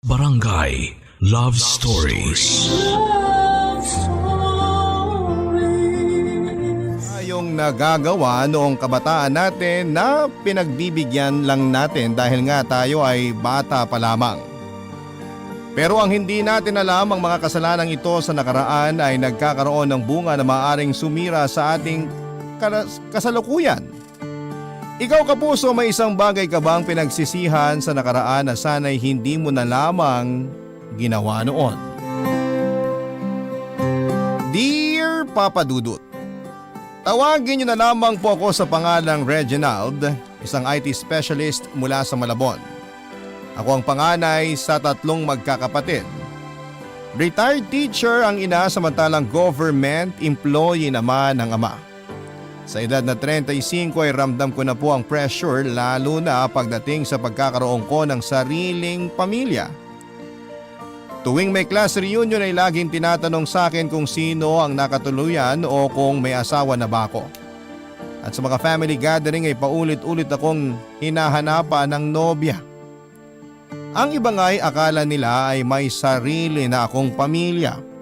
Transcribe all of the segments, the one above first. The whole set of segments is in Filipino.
Barangay Love Stories. Yung nagagawa noong kabataan natin na pinagbibigyan lang natin dahil nga tayo ay bata pa lamang. Pero ang hindi natin alam, ang mga kasalanang ito sa nakaraan ay nagkakaroon ng bunga na maaaring sumira sa ating kasalukuyan. Ikaw kapuso, may isang bagay ka bang pinagsisihan sa nakaraan na sana'y hindi mo na lamang ginawa noon? Dear Papa Dudut, tawagin niyo na lamang po ako sa pangalang Reginald, isang IT specialist mula sa Malabon. Ako ang panganay sa 3 magkakapatid. Retired teacher ang ina, samantalang government employee naman ang ama. Sa edad na 35 ay ramdam ko na po ang pressure, lalo na pagdating sa pagkakaroon ko ng sariling pamilya. Tuwing may class reunion ay laging tinatanong sa akin kung sino ang nakatuluyan o kung may asawa na ba ako. At sa mga family gathering ay paulit-ulit akong hinahanapan ng nobya. Ang iba nga ay akala nila ay may sarili na akong pamilya.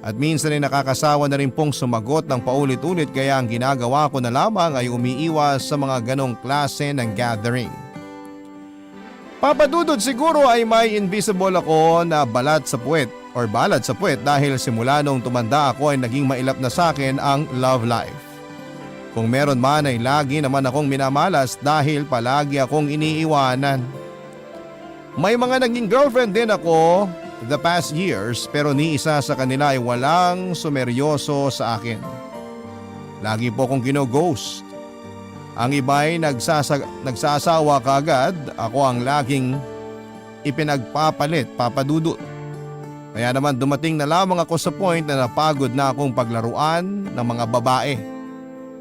At minsan ay nakakasawa na rin pong sumagot ng paulit-ulit, kaya ang ginagawa ko na lamang ay umiiwas sa mga ganong klase ng gathering. Papa Dudut, siguro ay may invisible ako na balat sa puwet dahil simula nung tumanda ako ay naging mailap na sa akin ang love life. Kung meron man ay lagi naman akong minamalas dahil palagi akong iniiwanan. May mga naging girlfriend din ako the past years, pero ni isa sa kanila ay walang sumeryoso sa akin. Lagi po akong gino-ghost. Ang iba ay nagsasawa kaagad, ako ang laging ipinagpapalit, Papa Dudut. Kaya naman dumating na lamang ako sa point na napagod na akong paglaruan ng mga babae.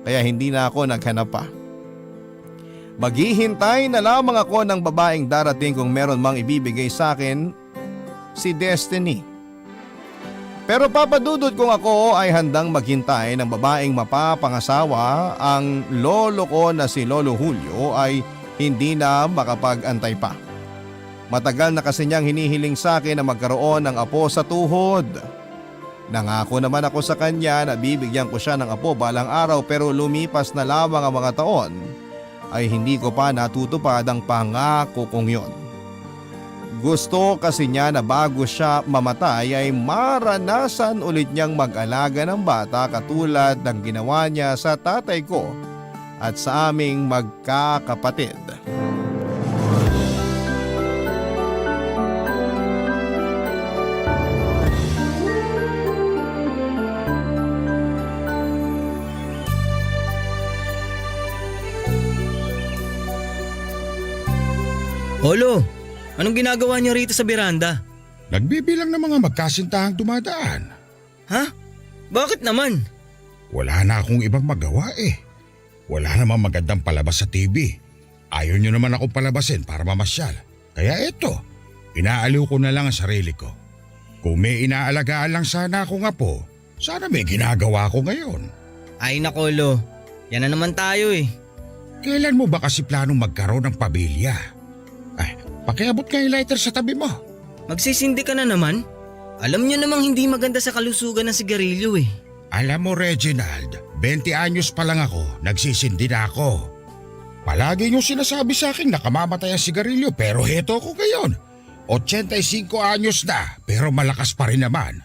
Kaya hindi na ako naghanap pa. Maghihintay na lamang ako ng babaeng darating kung meron mang ibibigay sa akin, si Destiny. Pero Papa Dudut, kung ako ay handang maghintay ng babaeng mapapangasawa, ang lolo ko na si Lolo Julio ay hindi na makapag-antay pa. Matagal na kasi niyang hinihiling sa akin na magkaroon ng apo sa tuhod. Nangako naman ako sa kanya na bibigyan ko siya ng apo balang araw, pero lumipas na lamang ang mga taon ay hindi ko pa natutupad ang pangako kong yon. Gusto kasi niya na bago siya mamatay ay maranasan ulit niyang mag-alaga ng bata katulad ng ginawa niya sa tatay ko at sa aming magkakapatid. Olo, anong ginagawa niyo rito sa beranda? Nagbibilang ng mga magkasintahang dumadaan. Ha? Bakit naman? Wala na akong ibang magawa eh. Wala namang magandang palabas sa TV. Ayaw nyo naman akong palabasin para mamasyal. Kaya eto, inaaliw ko na lang ang sarili ko. Kung may inaalagaan lang sana akong apo, sana may ginagawa ko ngayon. Ay nako, Lo. Yan na naman tayo eh. Kailan mo ba kasi planong magkaroon ng pamilya? Ay, pakiabot ka yung lighter sa tabi mo. Magsisindi ka na naman? Alam niyo namang hindi maganda sa kalusugan ng sigarilyo eh. Alam mo Reginald, 20 anyos pa lang ako, nagsisindi na ako. Palagi niyo sinasabi sa akin na kamamatay ang sigarilyo, pero heto ko ngayon. 85 anyos na pero malakas pa rin naman.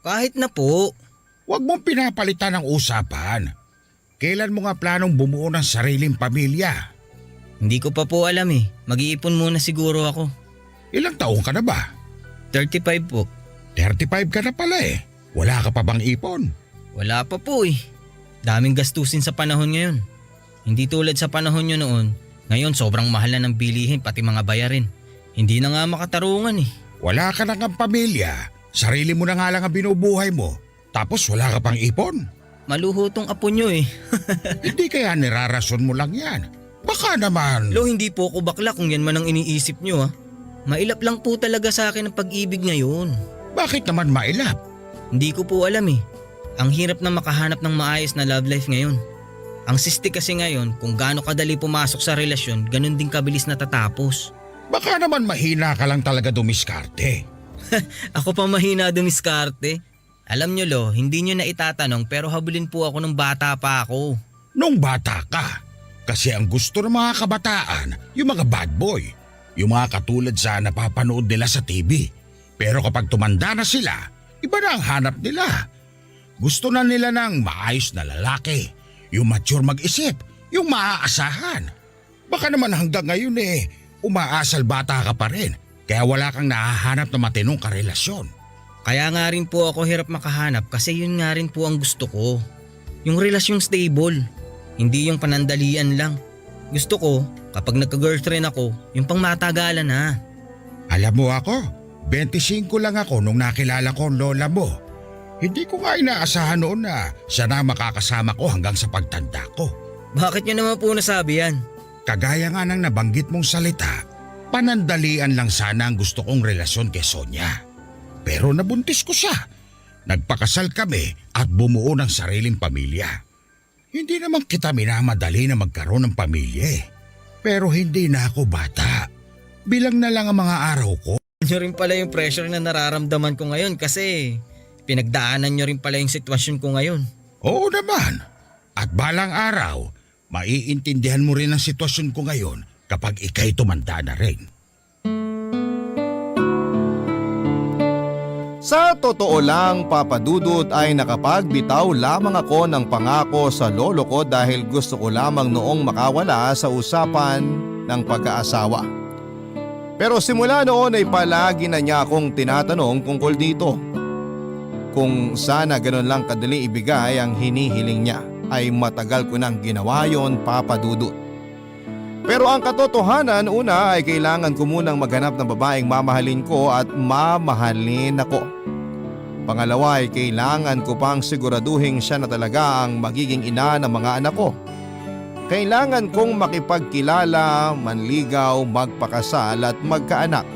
Kahit na po. Huwag mong pinapalitan ang usapan. Kailan mo nga planong bumuo ng sariling pamilya? Hindi ko pa po alam eh. Mag-iipon muna siguro ako. Ilang taong ka na ba? 35 po. 35 ka na pala eh. Wala ka pa bang ipon? Wala pa po eh. Daming gastusin sa panahon ngayon. Hindi tulad sa panahon nyo noon. Ngayon sobrang mahal na ng bilihin pati mga bayarin. Hindi na nga makatarungan eh. Wala ka na ng pamilya. Sarili mo na nga lang ang binubuhay mo. Tapos wala ka pang ipon. Maluho tong apo nyo eh. Hindi kaya nirarason mo lang yan? Baka naman… Lo, hindi po ako bakla kung yan man ang iniisip nyo ha. Mailap lang po talaga sa akin ang pag-ibig ngayon. Bakit naman mailap? Hindi ko po alam eh. Ang hirap na makahanap ng maayos na love life ngayon. Ang siste kasi ngayon, kung gaano kadali pumasok sa relasyon, ganun din kabilis natatapos. Baka naman mahina ka lang talaga dumiskarte. Ako pa mahina dumiskarte. Alam nyo lo, hindi nyo na itatanong pero habulin po ako nung bata pa ako. Nung bata ka. Kasi ang gusto ng mga kabataan, yung mga bad boy. Yung mga katulad sa napapanood nila sa TV. Pero kapag tumanda na sila, iba na ang hanap nila. Gusto na nila ng maayos na lalaki. Yung mature mag-isip, yung maaasahan. Baka naman hanggang ngayon umaasal bata ka pa rin. Kaya wala kang nahahanap na matinong karelasyon. Kaya nga rin po ako hirap makahanap kasi yun nga rin po ang gusto ko. Yung relasyong stable, hindi yung panandalian lang. Gusto ko, kapag nagka-girlfriend ako, yung pang matagalan na. Alam mo ako, 25 lang ako nung nakilala ko ang lola mo. Hindi ko nga inaasahan noon na siya na makakasama ko hanggang sa pagtanda ko. Bakit nyo naman po nasabi yan? Kagaya nga ng nabanggit mong salita, panandalian lang sana ang gusto kong relasyon kay Sonia. Pero nabuntis ko siya. Nagpakasal kami at bumuo ng sariling pamilya. Hindi naman kita minamadali na magkaroon ng pamilya Pero hindi na ako bata. Bilang na lang ang mga araw ko. Nyo rin pala yung pressure na nararamdaman ko ngayon kasi pinagdaanan nyo rin pala yung sitwasyon ko ngayon. Oo naman. At balang araw, maiintindihan mo rin ang sitwasyon ko ngayon kapag ikay tumanda na rin. Sa totoo lang, Papa Dudut, ay nakapagbitaw lamang ako ng pangako sa lolo ko dahil gusto ko lamang noong makawala sa usapan ng pag-aasawa. Pero simula noon ay palagi na niya akong tinatanong tungkol dito. Kung sana ganun lang kadali ibigay ang hinihiling niya, ay matagal ko nang ginawa yon, Papa Dudut. Pero ang katotohanan, una ay kailangan ko munang maghanap ng babaeng mamahalin ko at mamahalin ako. Pangalawa ay kailangan ko pang siguraduhin siya na talaga ang magiging ina ng mga anak ko. Kailangan kong makipagkilala, manligaw, magpakasal at magkaanak.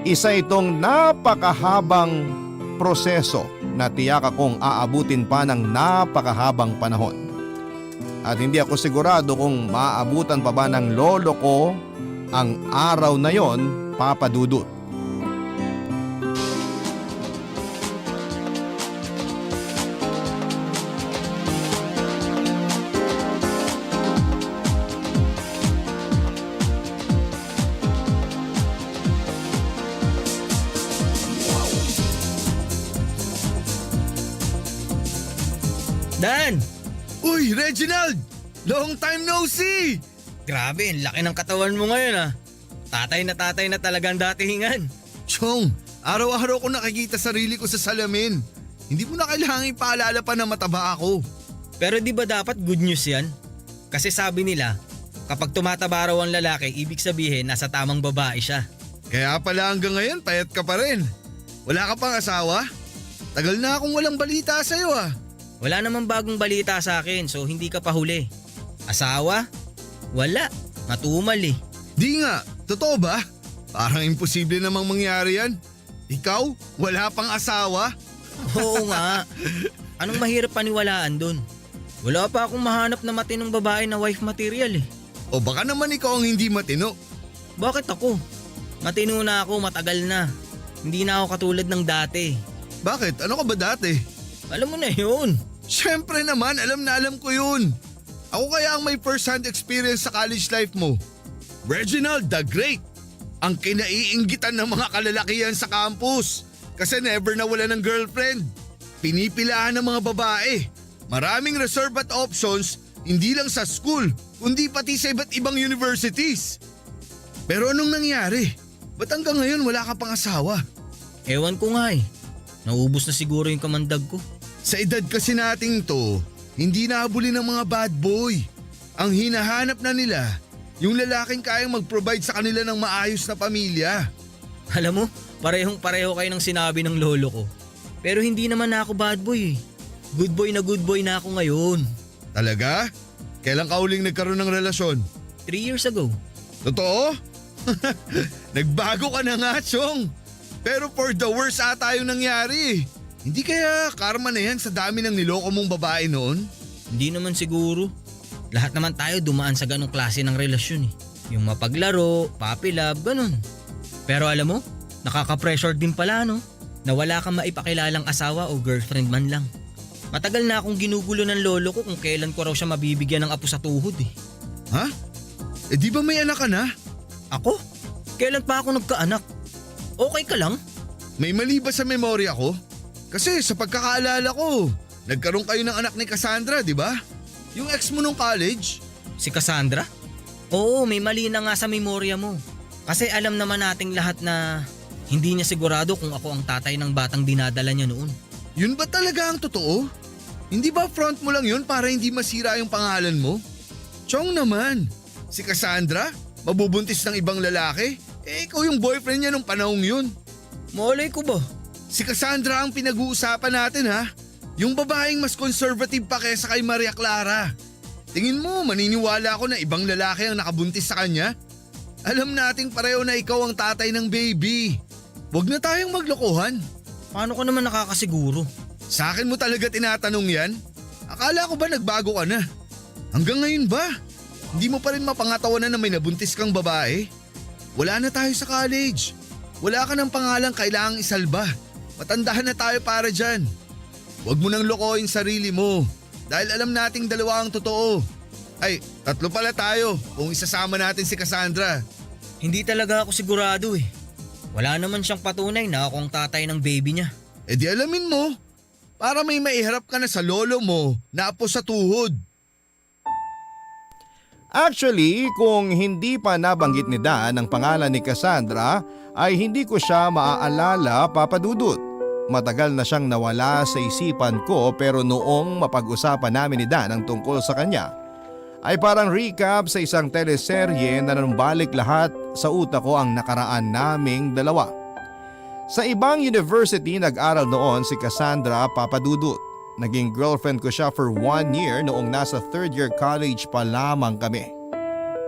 Isa itong napakahabang proseso na tiyak akong aabutin pa ng napakahabang panahon. At hindi ako sigurado kung maaabutan pa ba ng lolo ko ang araw na yon, Papa Dudut. Dan! Uy, Reginald! Long time no see! Grabe, ang laki ng katawan mo ngayon ah. Tatay na talaga ang datingan. Chong, araw-araw ko nakikita sarili ko sa salamin. Hindi mo na kailangang ipaalala pa na mataba ako. Pero di ba dapat good news yan? Kasi sabi nila, kapag tumataba raw ang lalaki, ibig sabihin nasa tamang babae siya. Kaya pala hanggang ngayon, payat ka pa rin. Wala ka pang asawa? Tagal na akong walang balita sa'yo ah. Wala namang bagong balita sa akin so hindi ka pa huli. Asawa? Wala. Matumal eh. Di nga, totoo ba? Parang imposible namang mangyari yan. Ikaw, wala pang asawa? Oo nga. Anong mahirap paniwalaan dun? Wala pa akong mahanap na matinong babae na wife material eh. O baka naman ikaw ang hindi matino. Bakit ako? Matino na ako, matagal na. Hindi na ako katulad ng dati. Bakit? Ano ka ba dati? Alam mo na yun. Siyempre naman, alam na alam ko yun. Ako kaya ang may first-hand experience sa college life mo. Reginald the Great, ang kinaiinggitan ng mga kalalakihan sa campus kasi never nawala ng girlfriend. Pinipilahan ng mga babae. Maraming reserve at options, hindi lang sa school, kundi pati sa iba't ibang universities. Pero anong nangyari? Ba't hanggang ngayon wala ka pang asawa? Ewan ko nga eh. Naubos na siguro yung kamandag ko. Sa edad kasi nating to, hindi nahabulin ng mga bad boy. Ang hinahanap na nila, yung lalaking kayang mag-provide sa kanila ng maayos na pamilya. Alam mo, parehong-pareho kayo ng sinabi ng lolo ko. Pero hindi naman na ako bad boy eh. Good boy na ako ngayon. Talaga? Kailan ka huling nagkaroon ng relasyon? 3 years ago. Totoo? Nagbago ka na nga, Chong. Pero for the worst ata yung nangyari. Hindi kaya karma na yan sa dami ng niloko mong babae noon? Hindi naman siguro. Lahat naman tayo dumaan sa ganong klase ng relasyon eh. Yung mapaglaro, puppy love, ganun. Pero alam mo, nakaka-pressure din pala no, na wala kang maipakilalang asawa o girlfriend man lang. Matagal na akong ginugulo ng lolo ko kung kailan ko raw siya mabibigyan ng apo sa tuhod eh. Ha? Eh di ba may anak ka na? Ako? Kailan pa ako nagkaanak? Okay ka lang? May mali ba sa memorya ko? Kasi sa pagkakaalala ko, nagkaroon kayo ng anak ni Cassandra, di ba? Yung ex mo nung college? Si Cassandra? Oo, may mali na nga sa memorya mo. Kasi alam naman nating lahat na hindi niya sigurado kung ako ang tatay ng batang dinadala niya noon. Yun ba talaga ang totoo? Hindi ba front mo lang yun para hindi masira yung pangalan mo? Chong naman, si Cassandra, mabubuntis ng ibang lalaki? Eh ikaw yung boyfriend niya nung panahong yun. Malay ko ba? Si Cassandra ang pinag-uusapan natin ha. Yung babaeng mas conservative pa kaysa kay Maria Clara. Tingin mo maniniwala ako na ibang lalaki ang nakabuntis sa kanya? Alam nating pareho na ikaw ang tatay ng baby. Huwag na tayong maglokohan. Paano ko naman nakakasiguro? Sa akin mo talaga tinatanong yan? Akala ko ba nagbago ka na? Hanggang ngayon ba? Hindi mo pa rin mapangatawanan na may nabuntis kang babae? Wala na tayo sa college. Wala ka ng pangalang kailangang isalba. Matandahan na tayo para dyan. Huwag mo nang lokohin sarili mo. Dahil alam nating dalawa ang totoo. Ay, tatlo pala tayo kung isasama natin si Cassandra. Hindi talaga ako sigurado eh. Wala naman siyang patunay na ako ang tatay ng baby niya. E di alamin mo. Para may maiharap ka na sa lolo mo na apo sa tuhod. Actually, kung hindi pa nabanggit ni Dan ang pangalan ni Cassandra ay hindi ko siya maaalala, Papa Dudut. Matagal na siyang nawala sa isipan ko pero noong mapag-usapan namin ni Dan ang tungkol sa kanya ay parang recap sa isang teleserye na nanumbalik lahat sa utak ko ang nakaraan naming dalawa. Sa ibang university nag-aral noon si Cassandra, Papa Dudut. Naging girlfriend ko siya for 1 year noong nasa 3rd year college pa lamang kami.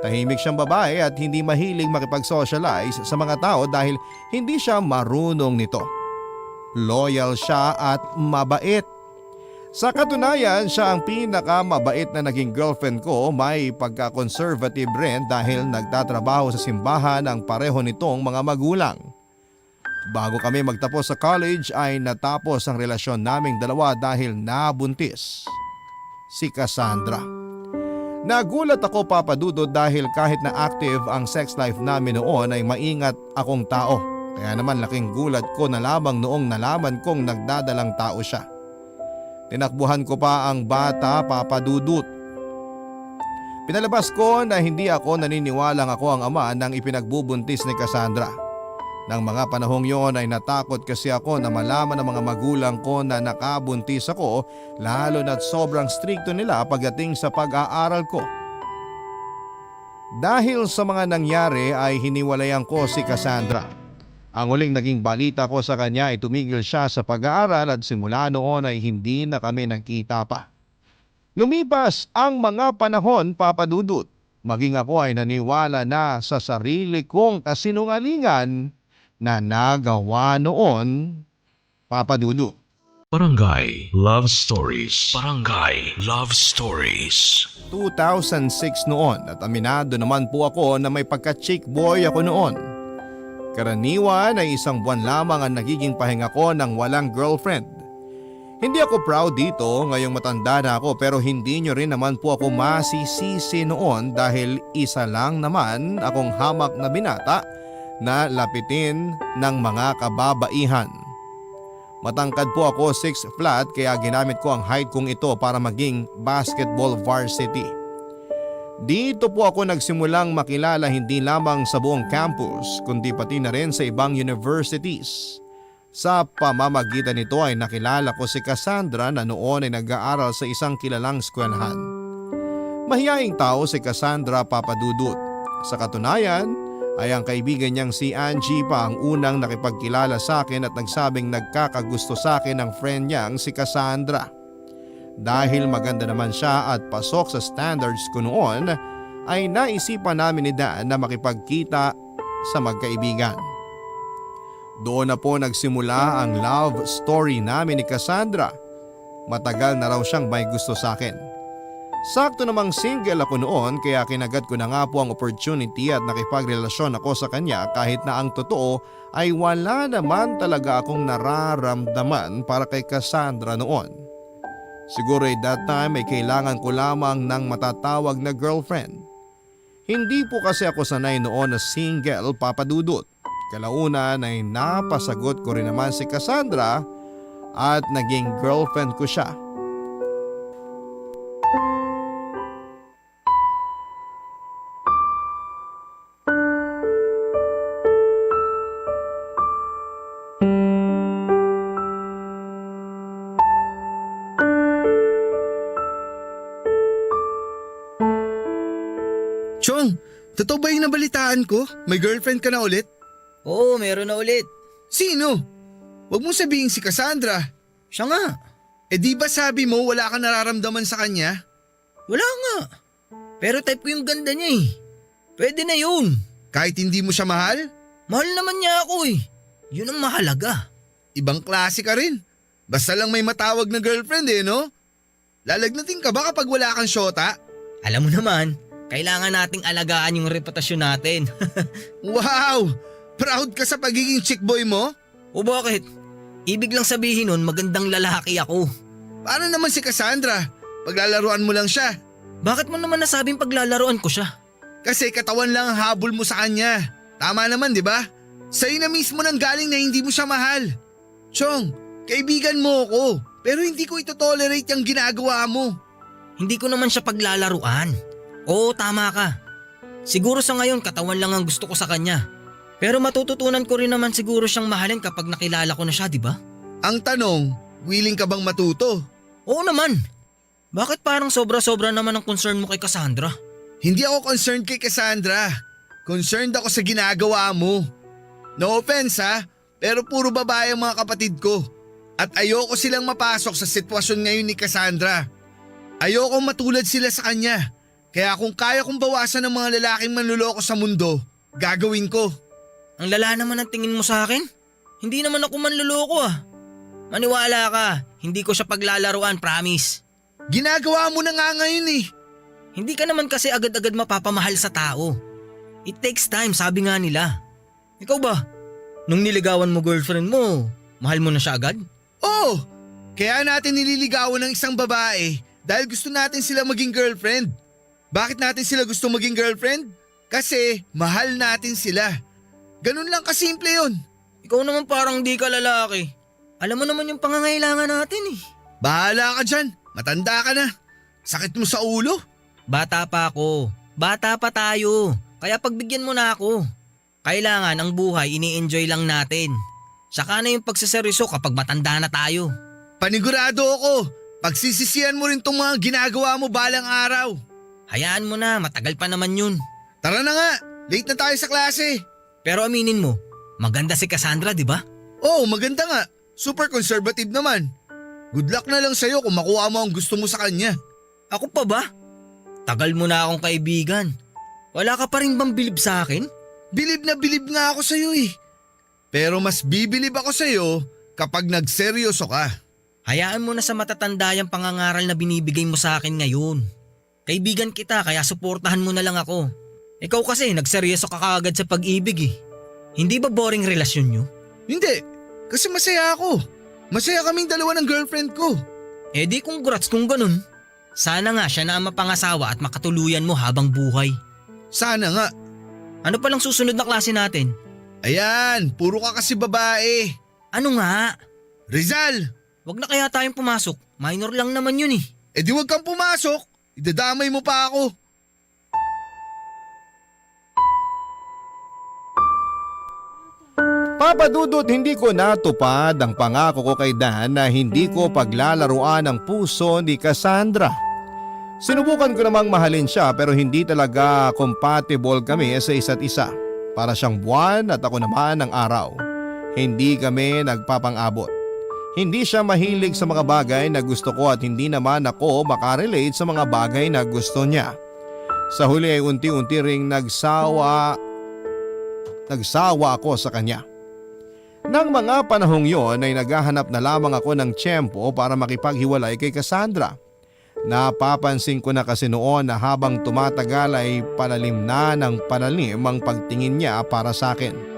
Tahimik siyang babae at hindi mahilig makipag-socialize sa mga tao dahil hindi siya marunong nito. Loyal siya at mabait. Sa katunayan, siya ang pinakamabait na naging girlfriend ko. May pagka-conservative rin dahil nagtatrabaho sa simbahan ang pareho nitong mga magulang. Bago kami magtapos sa college ay natapos ang relasyon naming dalawa dahil nabuntis si Cassandra. Nagulat ako, Papa Dudut, dahil kahit na active ang sex life namin noon ay maingat akong tao. Kaya naman laking gulat ko na lamang noong nalaman kong nagdadalang tao siya. Tinakbuhan ko pa ang bata, Papa Dudut. Pinalabas ko na hindi ako naniniwalang ako ang ama ng ipinagbubuntis ni Cassandra. Nang mga panahong yon ay natakot kasi ako na malaman ng mga magulang ko na nakabuntis ako, lalo na't sobrang strikto nila pagdating sa pag-aaral ko. Dahil sa mga nangyari ay hiniwalayan ko si Cassandra. Ang huling naging balita ko sa kanya ay tumigil siya sa pag-aaral at simula noon ay hindi na kami nagkita pa. Lumipas ang mga panahon, Papa Dudut. Maging ako ay naniwala na sa sarili kong kasinungalingan na nagawa noon, Papa Dudut. Barangay Love Stories. Barangay Love Stories. 2006 noon at aminado naman po ako na may pagka-chick boy ako noon. Karaniwan ay 1 buwan lamang ang nagiging pahinga ko ng walang girlfriend. Hindi ako proud dito ngayong matanda na ako pero hindi nyo rin naman po ako masisisi noon dahil isa lang naman akong hamak na binata na lapitin ng mga kababaihan. Matangkad po ako 6 flat kaya ginamit ko ang height kong ito para maging basketball varsity. Dito po ako nagsimulang makilala hindi lamang sa buong campus kundi pati na rin sa ibang universities. Sa pamamagitan nito ay nakilala ko si Cassandra na noon ay nag-aaral sa isang kilalang eskwelahan. Mahiyaing tao si Cassandra, Papa Dudut. Sa katunayan ay ang kaibigan niyang si Angie pa ang unang nakipagkilala sa akin at nagsabing nagkakagusto sa akin ang friend niyang si Cassandra. Dahil maganda naman siya at pasok sa standards ko noon ay naisipan namin ni Dan na makipagkita sa magkaibigan. Doon na po nagsimula ang love story namin ni Cassandra. Matagal na raw siyang may gusto sa akin. Sakto namang single ako noon kaya kinagat ko na nga po ang opportunity at nakipagrelasyon ako sa kanya kahit na ang totoo ay wala naman talaga akong nararamdaman para kay Cassandra noon. Siguro at that time ay kailangan ko lamang ng matatawag na girlfriend. Hindi po kasi ako sanay noon na single, Papa Dudut. Kalaunan ay napasagot ko rin naman si Cassandra at naging girlfriend ko siya. Chong, totoo ba yung nabalitaan ko? May girlfriend ka na ulit? Oo, meron na ulit. Sino? Huwag mong sabihin si Cassandra. Siya nga. Eh di ba sabi mo wala kang nararamdaman sa kanya? Wala nga. Pero type ko yung ganda niya eh. Pwede na yun. Kahit hindi mo siya mahal? Mahal naman niya ako eh. Yun ang mahalaga. Ibang klase ka rin. Basta lang may matawag na girlfriend no? Lalagnatin ka ba kapag wala kang syota? Alam mo naman, kailangan nating alagaan yung reputasyon natin. Wow! Proud ka sa pagiging chick boy mo? O bakit? Ibig lang sabihin nun magandang lalaki ako. Paano naman si Cassandra? Paglalaruan mo lang siya. Bakit mo naman nasabing paglalaroan ko siya? Kasi katawan lang ang habol mo sa kanya. Tama naman, di ba? Sa'yo na mismo nang galing na hindi mo siya mahal. Chong, kaibigan mo ako. Pero hindi ko ito-tolerate yung ginagawa mo. Hindi ko naman siya paglalaruan. Oo, tama ka. Siguro sa ngayon katawan lang ang gusto ko sa kanya. Pero matututunan ko rin naman siguro siyang mahalin kapag nakilala ko na siya, di ba? Ang tanong, willing ka bang matuto? Oo naman. Bakit parang sobra-sobra naman ang concern mo kay Cassandra? Hindi ako concerned kay Cassandra. Concerned ako sa ginagawa mo. No offense pero puro babae ang mga kapatid ko. At ayoko silang mapasok sa sitwasyon ngayon ni Cassandra. Ayoko matulad sila sa kanya. Kaya kung kaya kong bawasan ng mga lalaking manluloko sa mundo, gagawin ko. Ang lala naman ang tingin mo sa akin. Hindi naman ako manluloko Maniwala ka, hindi ko siya paglalaruan, promise. Ginagawa mo na nga ngayon Hindi ka naman kasi agad-agad mapapamahal sa tao. It takes time, sabi nga nila. Ikaw ba? Nung niligawan mo girlfriend mo, mahal mo na siya agad? Oo, kaya natin nililigawan ng isang babae dahil gusto natin sila maging girlfriend. Bakit natin sila gusto maging girlfriend? Kasi mahal natin sila. Ganun lang kasimple yun. Ikaw naman parang di ka lalaki. Alam mo naman yung pangangailangan natin Bahala ka dyan, matanda ka na. Sakit mo sa ulo. Bata pa ako. Bata pa tayo. Kaya pagbigyan mo na ako. Kailangan ang buhay ini-enjoy lang natin. Saka na yung pagsaseryoso kapag matanda na tayo. Panigurado ako, pagsisisihan mo rin tong mga ginagawa mo balang araw. Hayaan mo na, matagal pa naman yun. Tara na nga, late na tayo sa klase. Pero aminin mo, maganda si Cassandra, di ba? Oo, maganda nga. Super conservative naman. Good luck na lang sa'yo kung makuha mo ang gusto mo sa kanya. Ako pa ba? Tagal mo na akong kaibigan. Wala ka pa rin bang bilib sa akin? Bilib na bilib nga ako sa'yo Pero mas bibilib ako sa'yo kapag nagseryoso ka. Hayaan mo na sa matatanda yung pangangaral na binibigay mo sa akin ngayon. Kaibigan kita kaya suportahan mo na lang ako. Ikaw kasi nagseryoso ka kaagad sa pag-ibig Hindi ba boring relasyon nyo? Hindi, kasi masaya ako. Masaya kaming dalawa ng girlfriend ko. Eh di congrats kung ganun. Sana nga siya na ang mapangasawa at makatuluyan mo habang buhay. Sana nga. Ano palang susunod na klase natin? Ayan, puro ka kasi babae. Ano nga? Rizal! Wag na kaya tayong pumasok. Minor lang naman yun Eh di wag kang pumasok. Idadamay mo pa ako. Papa Dudut, hindi ko natupad ang pangako ko kay Dan na hindi ko paglalaruan ang puso ni Cassandra. Sinubukan ko namang mahalin siya pero hindi talaga compatible kami sa isa't isa. Para siyang buwan at ako naman ang araw. Hindi kami nagpapang-abot. Hindi siya mahilig sa mga bagay na gusto ko at hindi naman ako makarelate sa mga bagay na gusto niya. Sa huli ay unti-unti ring nagsawa ako sa kanya. Nang mga panahong yon ay naghahanap na lamang ako ng tiyempo para makipaghiwalay kay Cassandra. Napapansin ko na kasi noon na habang tumatagal ay palalim na ng palalim ang pagtingin niya para sa akin.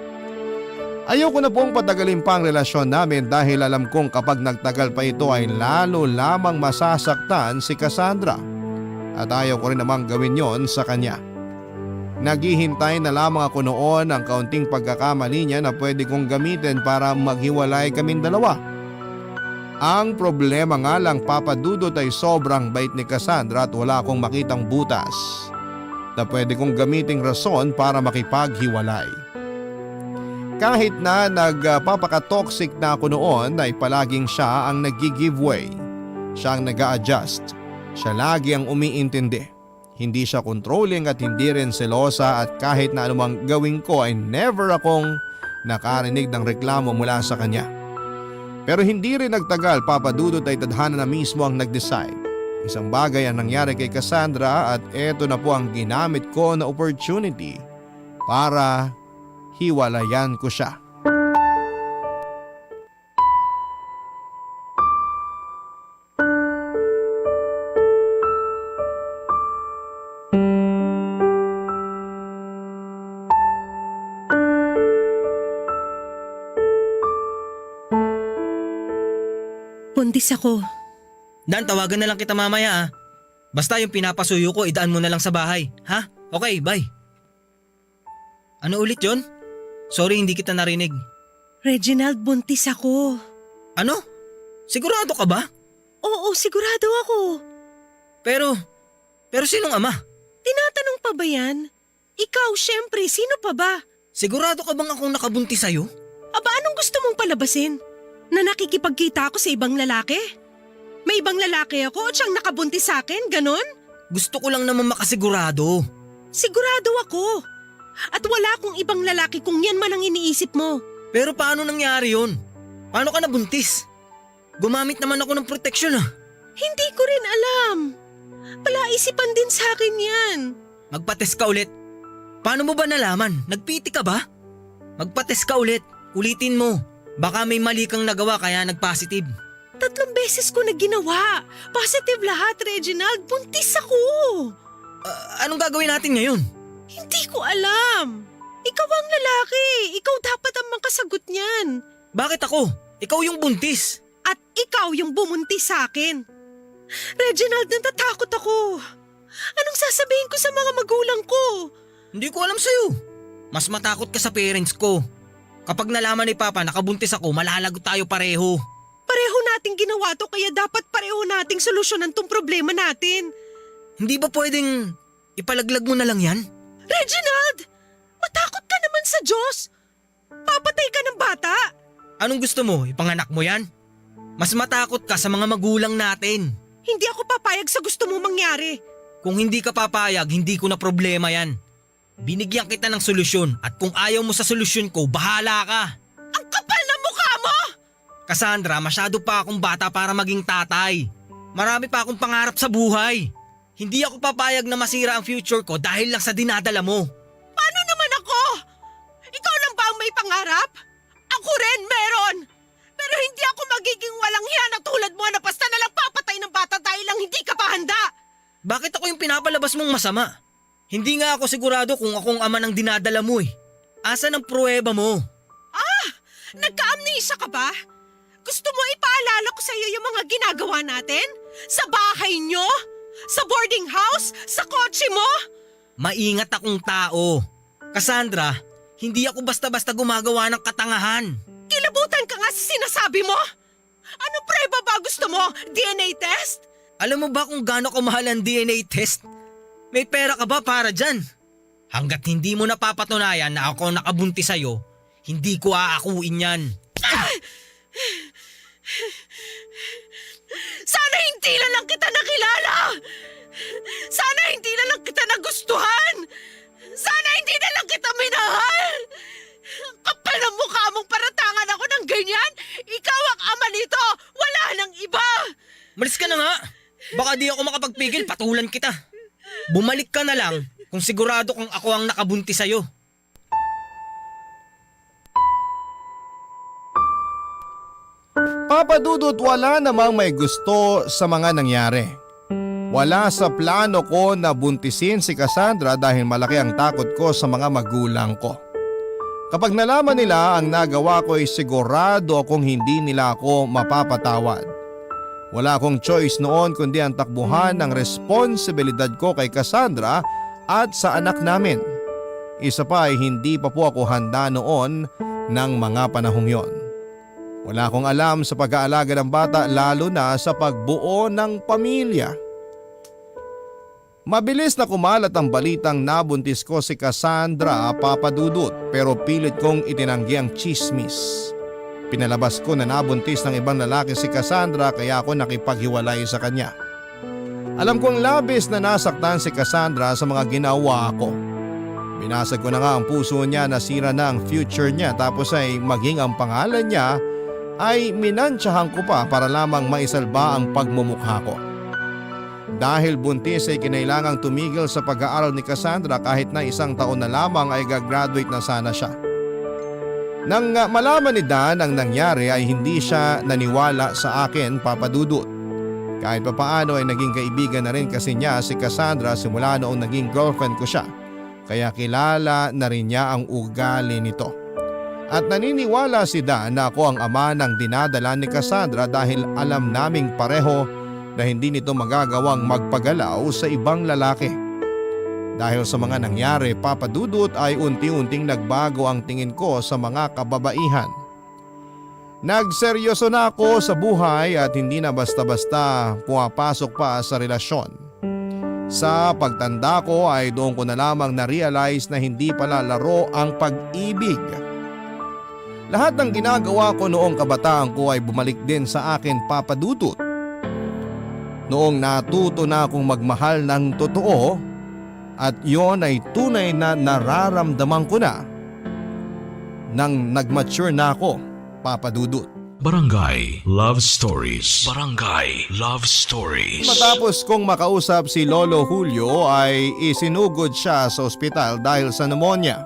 Ayoko na pong patagalin pa ang relasyon namin dahil alam kong kapag nagtagal pa ito ay lalo lamang masasaktan si Cassandra. At ayaw ko rin namang gawin yon sa kanya. Naghihintay na lamang ako noon ang kaunting pagkakamali niya na pwede kong gamitin para maghiwalay kaming dalawa. Ang problema nga lang, Papa Dudut, ay sobrang bait ni Cassandra at wala akong makitang butas na pwede kong gamiting rason para makipaghiwalay. Kahit na nagpapaka-toxic na ako noon ay palaging siya ang nag-giveaway. Siya ang nag-a-adjust. Siya lagi ang umiintindi. Hindi siya controlling at hindi rin selosa at kahit na anumang gawin ko ay never akong nakarinig ng reklamo mula sa kanya. Pero hindi rin nagtagal, Papa Dudut, ay tadhana na mismo ang nag-decide. Isang bagay ang nangyari kay Cassandra at eto na po ang ginamit ko na opportunity para hiwalayan ko siya. Buntis ako. Dan, tawagan na lang kita mamaya ah. Basta yung pinapasuyo ko, idaan mo na lang sa bahay. Ha? Okay, bye. Ano ulit yon? Sorry, hindi kita narinig. Reginald, buntis ako. Ano? Sigurado ka ba? Oo, sigurado ako. Pero sinong ama? Tinatanong pa ba yan? Ikaw, syempre, sino pa ba? Sigurado ka bang akong nakabuntis sa'yo? Aba, anong gusto mong palabasin? Na nakikipagkita ako sa ibang lalaki? May ibang lalaki ako at siyang nakabuntis sa akin, ganon? Gusto ko lang naman makasigurado. Sigurado ako. At wala akong ibang lalaki kung yan man ang iniisip mo. Pero paano nangyari yun? Paano ka nabuntis? Gumamit naman ako ng proteksyon ah. Hindi ko rin alam. Palaisipan din sa akin yan. Magpates ka ulit. Paano mo ba nalaman? Nagpiti ka ba? Magpates ka ulit. Ulitin mo. Baka may mali kang nagawa kaya nag-positive. 3 beses ko na ginawa. Positive lahat, Reginald. Buntis ako. Anong gagawin natin ngayon? Hindi ko alam. Ikaw ang lalaki. Ikaw dapat ang makasagot niyan. Bakit ako? Ikaw yung buntis. At ikaw yung bumuntis sa akin. Reginald, natatakot ako. Anong sasabihin ko sa mga magulang ko? Hindi ko alam sa'yo. Mas matakot ka sa parents ko. Kapag nalaman ni Papa nakabuntis ako, malalagot tayo pareho. Pareho nating ginawa to kaya dapat pareho nating solusyonan tong problema natin. Hindi ba pwedeng ipalaglag mo na lang yan? Reginald! Matakot ka naman sa Diyos! Papatay ka ng bata! Anong gusto mo? Ipanganak mo yan? Mas matakot ka sa mga magulang natin. Hindi ako papayag sa gusto mo mangyari. Kung hindi ka papayag, hindi ko na problema yan. Binigyan kita ng solusyon at kung ayaw mo sa solusyon ko, bahala ka. Ang kapal ng mukha mo! Cassandra, masyado pa akong bata para maging tatay. Marami pa akong pangarap sa buhay. Hindi ako papayag na masira ang future ko dahil lang sa dinadala mo. Paano naman ako? Ikaw lang ba ang may pangarap? Ako rin meron. Pero hindi ako magiging walang hiya na tulad mo na basta na lang papatay ng bata dahil lang hindi ka pa handa. Bakit ako yung pinapalabas mong masama? Hindi nga ako sigurado kung akong ama ng dinadala mo eh. Asan ang pruweba mo? Nagka-amnesia ka ba? Gusto mo ipaalala ko sa iyo yung mga ginagawa natin? Sa bahay nyo? Sa boarding house? Sa kotse mo? Maingat akong tao. Cassandra, hindi ako basta-basta gumagawa ng katangahan. Kilabutan ka nga sa sinasabi mo? Ano preba ba gusto mo? DNA test? Alam mo ba kung gaano kamahal ang DNA test? May pera ka ba para dyan? Hanggat hindi mo napapatunayan na ako nakabuntis sa'yo, hindi ko aakuin yan. Sana hindi na lang kita nakilala! Sana hindi na lang kita nagustuhan! Sana hindi na lang kita minahal! Ang kapal ng mukha mong paratangan ako ng ganyan! Ikaw ang ama nito! Wala nang iba! Malis ka na nga! Baka di ako makapagpigil, patulan kita. Bumalik ka na lang kung sigurado kung ako ang nakabuntis sa'yo. Papa Dudut, wala namang may gusto sa mga nangyari. Wala sa plano ko na buntisin si Cassandra dahil malaki ang takot ko sa mga magulang ko. Kapag nalaman nila ang nagawa ko ay sigurado akong hindi nila ako mapapatawad. Wala akong choice noon kundi ang takbuhan ng responsibilidad ko kay Cassandra at sa anak namin. Isa pa ay hindi pa po ako handa noon ng mga panahong yon. Wala akong alam sa pag-aalaga ng bata lalo na sa pagbuo ng pamilya. Mabilis na kumalat ang balitang nabuntis ko si Cassandra, Papa Dudut, pero pilit kong itinanggi ang chismis. Pinalabas ko na nabuntis ng ibang lalaki si Cassandra kaya ako nakipaghiwalay sa kanya. Alam kong labis na nasaktan si Cassandra sa mga ginawa ko. Binasag ko na nga ang puso niya, nasira na ang future niya, tapos ay maging ang pangalan niya ay minansyahan ko pa para lamang maisalba ang pagmumukha ko. Dahil buntis ay kinailangang tumigil sa pag-aaral ni Cassandra kahit na 1 taon na lamang ay gagraduate na sana siya. Nang malaman ni Dan ang nangyari ay hindi siya naniwala sa akin, Papa Dudut. Kahit papaano ay naging kaibigan na rin kasi niya si Cassandra simula noong naging girlfriend ko siya. Kaya kilala na rin niya ang ugali nito. At naniniwala si Dan na ako ang ama ng dinadala ni Cassandra dahil alam naming pareho na hindi nito magagawang magpagalaw sa ibang lalaki. Dahil sa mga nangyari, Papa Dudut, ay unti-unting nagbago ang tingin ko sa mga kababaihan. Nagseryoso na ako sa buhay at hindi na basta-basta pumapasok pa sa relasyon. Sa pagtanda ko ay doon ko na lamang na-realize na hindi pala laro ang pag-ibig. Lahat ng ginagawa ko noong kabataan ko ay bumalik din sa akin, Papa Dudut. Noong natuto na akong magmahal ng totoo at yon ay tunay na nararamdaman ko na nang nag-mature na ako, Papa Dudut. Barangay Love Stories. Barangay Love Stories. Matapos kong makausap si Lolo Julio ay isinugod siya sa ospital dahil sa pneumonia.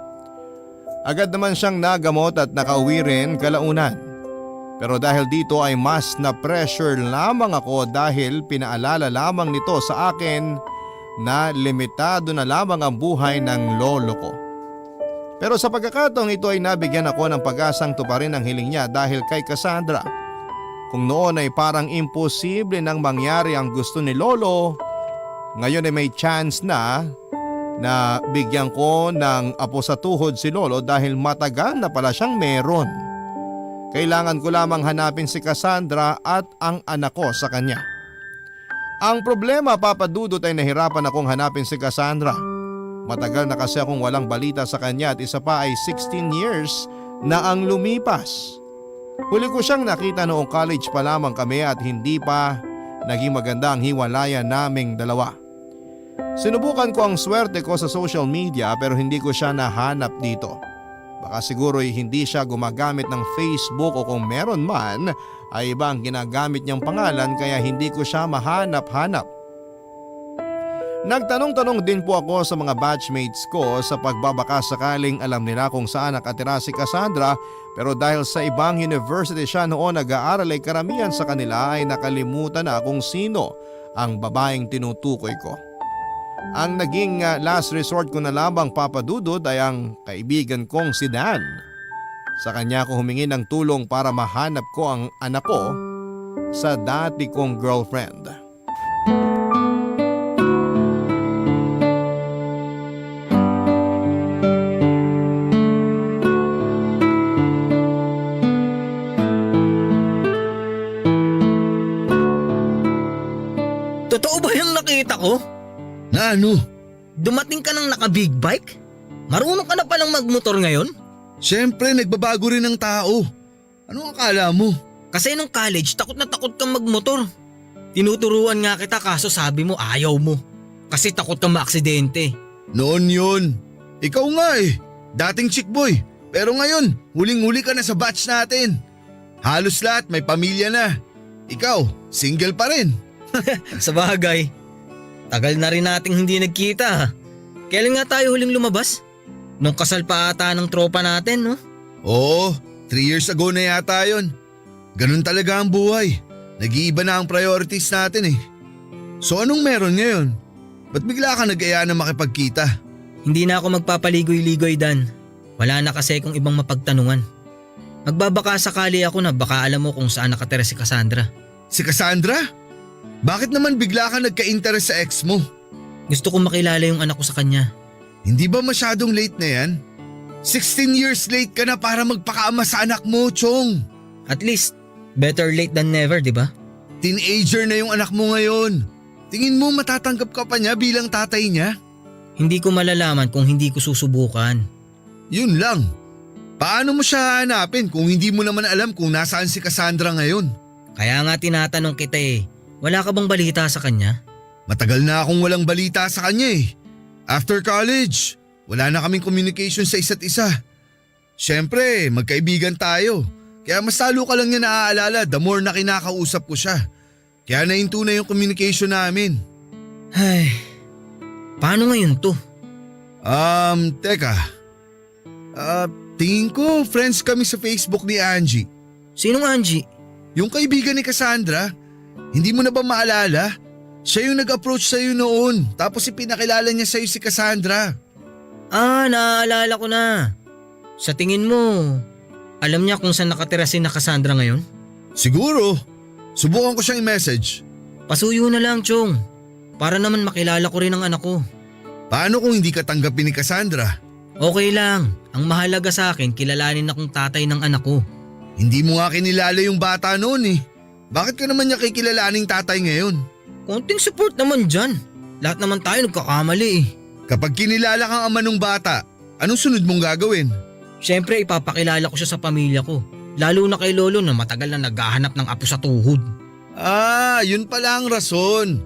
Agad naman siyang nagamot at nakauwi rin kalaunan. Pero dahil dito ay mas na-pressure lamang ako dahil pinaalala lamang nito sa akin na limitado na lamang ang buhay ng lolo ko. Pero sa pagkakataong ito ay nabigyan ako ng pag-asang tuparin ang hiling niya dahil kay Cassandra. Kung noon ay parang imposible nang mangyari ang gusto ni lolo, ngayon ay may chance na bigyan ko ng apo sa tuhod si lolo dahil matagal na pala siyang meron. Kailangan ko lamang hanapin si Cassandra at ang anak ko sa kanya. Ang problema, Papa Dudut, ay nahirapan akong hanapin si Cassandra. Matagal na kasi akong walang balita sa kanya at isa pa ay 16 years na ang lumipas. Huli ko siyang nakita noong college pa lamang kami at hindi pa naging maganda ang hiwalayan naming dalawa. Sinubukan ko ang swerte ko sa social media pero hindi ko siya nahanap dito. Baka siguro ay hindi siya gumagamit ng Facebook o kung meron man ay iba ang ginagamit niyang pangalan kaya hindi ko siya mahanap-hanap. Nagtanong-tanong din po ako sa mga batchmates ko sa pagbabaka sakaling alam nila kung saan nakatira si Cassandra pero dahil sa ibang university siya noon nag-aaral ay karamihan sa kanila ay nakalimutan na kung sino ang babaeng tinutukoy ko. Ang naging last resort ko na lamang, Papa Dudut, ay ang kaibigan kong si Dan. Sa kanya ko humingi ng tulong para mahanap ko ang anak ko sa dati kong girlfriend. Totoo ba yung nakita ko? Na ano? Dumating ka ng naka-big bike? Marunong ka na palang magmotor ngayon? Siyempre, nagbabago rin ng tao. Ano ang akala mo? Kasi nung college, takot na takot kang magmotor. Tinuturuan nga kita kaso sabi mo ayaw mo. Kasi takot kang maaksidente. Noon yun. Ikaw nga eh. Dating chick boy. Pero ngayon, huling-huli ka na sa batch natin. Halos lahat may pamilya na. Ikaw, single pa rin. Sa bagay, tagal na rin nating hindi nagkita. Kailan nga tayo huling lumabas? Nung kasal pa ata ng tropa natin, no? Oo, 3 years ago na yata yun. Ganun talaga ang buhay. Nag-iiba na ang priorities natin eh. So anong meron ngayon? Ba't bigla ka nag-aya na makipagkita? Hindi na ako magpapaligoy-ligoy, Dan. Wala na kasi kung ibang mapagtanungan. Magbabaka sakali ako na baka alam mo kung saan nakatira si Cassandra. Si Cassandra? Bakit naman bigla ka nagka-interest sa ex mo? Gusto kong makilala yung anak ko sa kanya. Hindi ba masyadong late na yan? 16 years late ka na para magpakaama sa anak mo, Chong. At least, better late than never, di ba? Teenager na yung anak mo ngayon. Tingin mo matatanggap ka pa niya bilang tatay niya? Hindi ko malalaman kung hindi ko susubukan. Yun lang. Paano mo siya hanapin kung hindi mo naman alam kung nasaan si Cassandra ngayon? Kaya nga tinatanong kita eh, wala ka bang balita sa kanya? Matagal na akong walang balita sa kanya eh. After college, wala na kaming communication sa isa't isa. Siyempre, magkaibigan tayo. Kaya mas lalo ka lang niya naaalala the more na kinakausap ko siya. Kaya nahinto na yung communication namin. Ay, paano ngayon to? Teka. Tingin ko friends kami sa Facebook ni Angie. Sinong Angie? Yung kaibigan ni Cassandra. Hindi mo na ba maalala? Siya yung nag-approach sa'yo noon tapos ipinakilala niya sa'yo si Cassandra. Naaalala ko na. Sa tingin mo, alam niya kung saan nakatira si Cassandra ngayon? Siguro. Subukan ko siyang i-message. Pasuyo na lang, Chong. Para naman makilala ko rin ang anak ko. Paano kung hindi ka tanggapin ni Cassandra? Okay lang. Ang mahalaga sa akin, kilalanin akong tatay ng anak ko. Hindi mo nga kinilala yung bata noon eh. Bakit ka naman niya kikilalaning tatay ngayon? Konting support naman dyan. Lahat naman tayo nagkakamali eh. Kapag kinilala kang ama ng bata, anong sunod mong gagawin? Siyempre ipapakilala ko siya sa pamilya ko. Lalo na kay Lolo na matagal na naghahanap ng apo sa tuhod. Yun pala ang rason.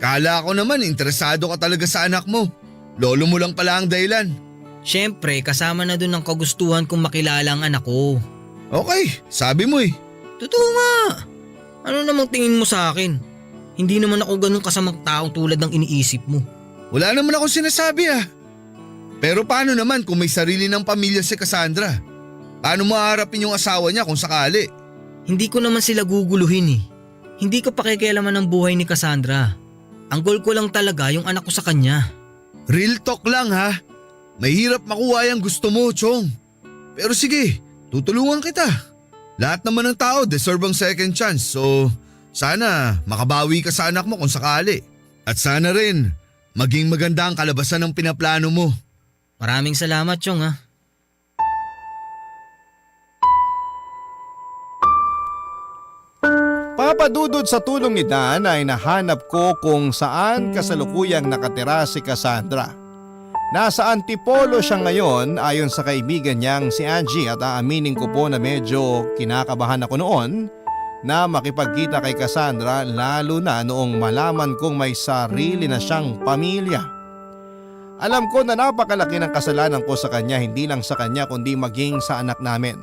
Kala ko naman interesado ka talaga sa anak mo. Lolo mo lang pala ang dahilan. Siyempre kasama na dun ang kagustuhan kong makilala ang anak ko. Okay, sabi mo eh. Totoo nga. Ano namang tingin mo sa akin? Hindi naman ako ganun kasamang tao tulad ng iniisip mo. Wala naman akong sinasabi ah. Pero paano naman kung may sarili ng pamilya si Cassandra? Paano mo haharapin yung asawa niya kung sakali? Hindi ko naman sila guguluhin eh. Hindi ko pakikialaman ang buhay ni Cassandra. Ang goal ko lang talaga yung anak ko sa kanya. Real talk lang ha. Mahirap makuha yung gusto mo, Chong. Pero sige, tutulungan kita. Lahat naman ng tao deserve ang second chance, so sana makabawi ka sa anak mo kung sakali. At sana rin maging maganda ang kalabasan ng pinaplano mo. Maraming salamat, Chong ha. Papadudod sa tulong ni Dan ay nahanap ko kung saan kasalukuyang nakatira si Cassandra. Nasa Antipolo siya ngayon ayon sa kaibigan niyang si Angie at aaminin ko po na medyo kinakabahan ako noon na makipagkita kay Cassandra lalo na noong malaman kong may sarili na siyang pamilya. Alam ko na napakalaki ng kasalanan ko sa kanya, hindi lang sa kanya kundi maging sa anak namin.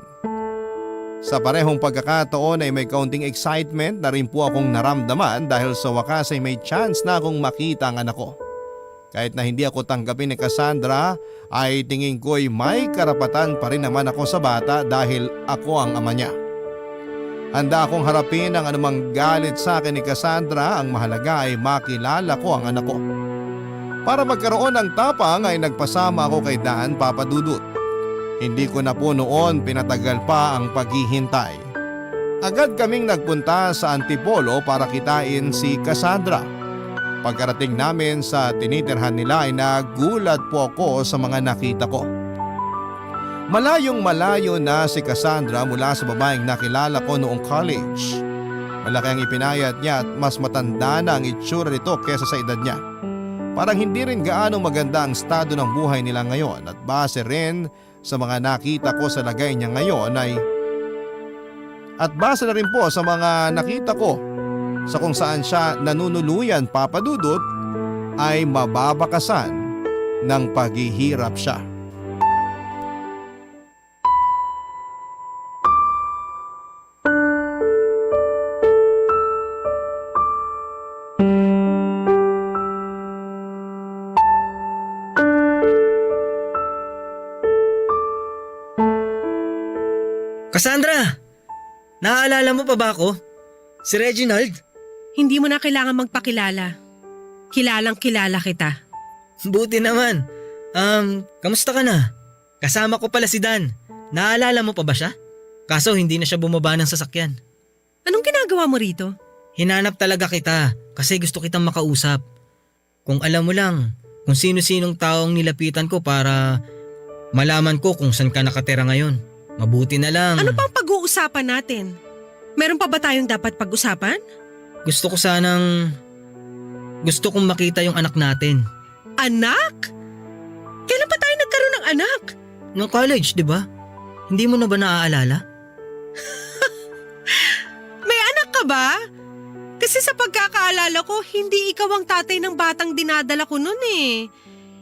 Sa parehong pagkakataon ay may kaunting excitement na rin po akong naramdaman dahil sa wakas ay may chance na akong makita ang anak ko. Kahit na hindi ako tanggapin ni Cassandra ay tingin ko'y may karapatan pa rin naman ako sa bata dahil ako ang ama niya. Handa akong harapin ang anumang galit sa akin ni Cassandra, ang mahalaga ay makilala ko ang anak ko. Para magkaroon ng tapang ay nagpasama ako kay Dan, Papadudut. Hindi ko na po noon pinatagal pa ang paghihintay. Agad kaming nagpunta sa Antipolo para kitain si Cassandra. Pagkarating namin sa tinitirhan nila ay nagulat po ako sa mga nakita ko. Malayong malayo na si Cassandra mula sa babaeng nakilala ko noong college. Malaki ang ipinayat niya at mas matanda na ang itsura nito kesa sa edad niya. Parang hindi rin gaano maganda ang estado ng buhay nila ngayon at base rin sa mga nakita ko sa lagay niya ngayon base na rin po sa mga nakita ko sa kung saan siya nanunuluyan, Papadudot, ay mababakasan ng paghihirap siya. Cassandra! Naaalala mo pa ba ako? Si Reginald? Hindi mo na kailangan magpakilala. Kilalang kilala kita. Buti naman. Kamusta ka na? Kasama ko pala si Dan. Naalala mo pa ba siya? Kaso hindi na siya bumaba ng sasakyan. Anong ginagawa mo rito? Hinanap talaga kita kasi gusto kitang makausap. Kung alam mo lang kung sino-sinong taong nilapitan ko para malaman ko kung saan ka nakatira ngayon. Mabuti na lang. Ano pang pag-uusapan natin? Meron pa ba tayong dapat pag-usapan? Gusto kong makita yung anak natin. Anak? Kailan pa tayo nagkaroon ng anak? Nung college, di ba? Hindi mo na ba naaalala? May anak ka ba? Kasi sa pagkakaalala ko, hindi ikaw ang tatay ng batang dinadala ko nun eh.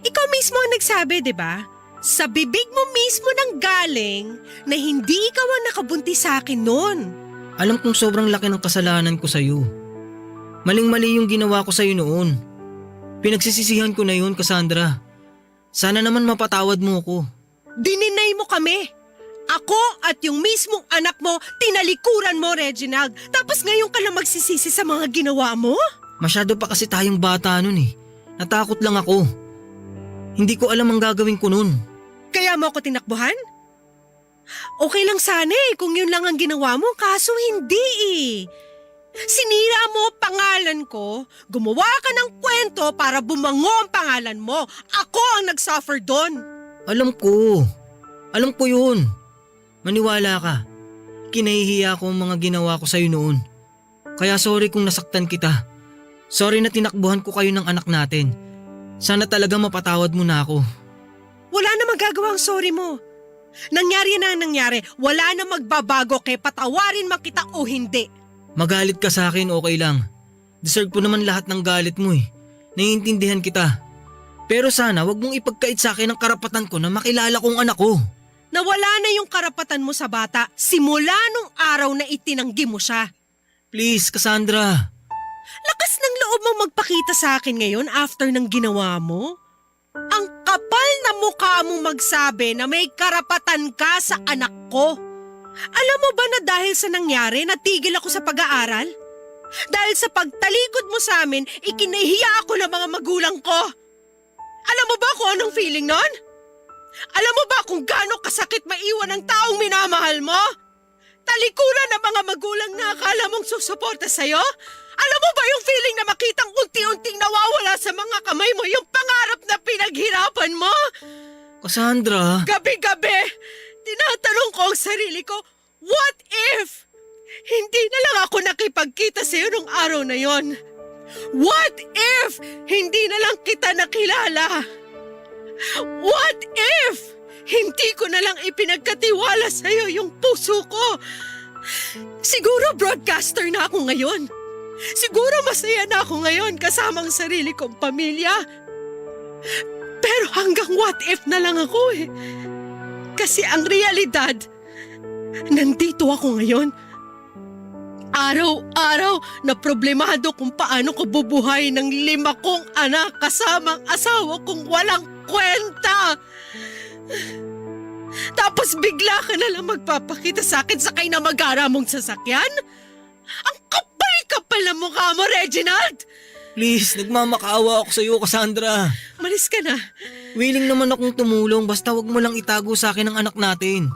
Ikaw mismo ang nagsabi, di ba? Sa bibig mo mismo nang galing na hindi ikaw ang nakabuntis sa akin nun. Alam kong sobrang laki ng kasalanan ko sa'yo. Maling-mali yung ginawa ko sa'yo noon. Pinagsisisihan ko na yun, Cassandra. Sana naman mapatawad mo ko. Dininay mo kami. Ako at yung mismong anak mo, tinalikuran mo, Reginald. Tapos ngayon ka lang magsisisi sa mga ginawa mo? Masyado pa kasi tayong bata nun eh. Natakot lang ako. Hindi ko alam ang gagawin ko nun. Kaya mo ako tinakbuhan? Okay lang sana eh kung yun lang ang ginawa mo, kaso hindi eh. Sinira mo pangalan ko, gumawa ka ng kwento para bumango ang pangalan mo. Ako ang nag-suffer doon. Alam ko yun. Maniwala ka. Kinahihiya ko ang mga ginawa ko sa'yo noon. Kaya sorry kung nasaktan kita. Sorry na tinakbuhan ko kayo ng anak natin. Sana talaga mapatawad mo na ako. Wala na magagawa ang sorry mo. Nangyari na ang nangyari. Wala na magbabago kaya patawarin man kita o hindi. Magalit ka sa akin, okay lang. Deserve ko naman lahat ng galit mo eh. Naiintindihan kita. Pero sana wag mong ipagkait sa akin ang karapatan ko na makilala kong anak ko. Nawala na yung karapatan mo sa bata simula nung araw na itinanggi mo siya. Please, Cassandra. Lakas ng loob mo magpakita sa akin ngayon after ng ginawa mo? Ang kapal na mukha mong magsabi na may karapatan ka sa anak ko. Alam mo ba na dahil sa nangyari, natigil ako sa pag-aaral? Dahil sa pagtalikod mo sa amin, ikinahiya ako ng mga magulang ko. Alam mo ba kung anong feeling nun? Alam mo ba kung gaano kasakit maiwan ang taong minamahal mo? Talikuran ng mga magulang na akala mong susuporta sa'yo? Alam mo ba yung feeling na makitang unti-unting nawawala sa mga kamay mo yung pangarap na pinaghirapan mo? Cassandra. Gabi-gabi, tinatanong ko ang sarili ko, what if hindi na lang ako nakipagkita sa'yo nung araw na yon? What if hindi na lang kita nakilala? What if hindi ko na lang ipinagkatiwala sa'yo yung puso ko? Siguro broadcaster na ako ngayon. Siguro masaya na ako ngayon kasama ang sarili kong pamilya. Pero hanggang what if na lang ako eh. Kasi ang realidad, nandito ako ngayon. Araw-araw na problemado kung paano ko bubuhay ng 5 kong anak kasamang asawa kong walang kwenta. Tapos bigla ka na lang magpapakita sa akin sakay na mag-ara mong sasakyan? Ang kapal-kapal na mukha mo, Reginald! Please, nagmamakaawa ako sa iyo, Cassandra. Malis ka na. Willing naman akong tumulong basta wag mo lang itago sa akin ang anak natin.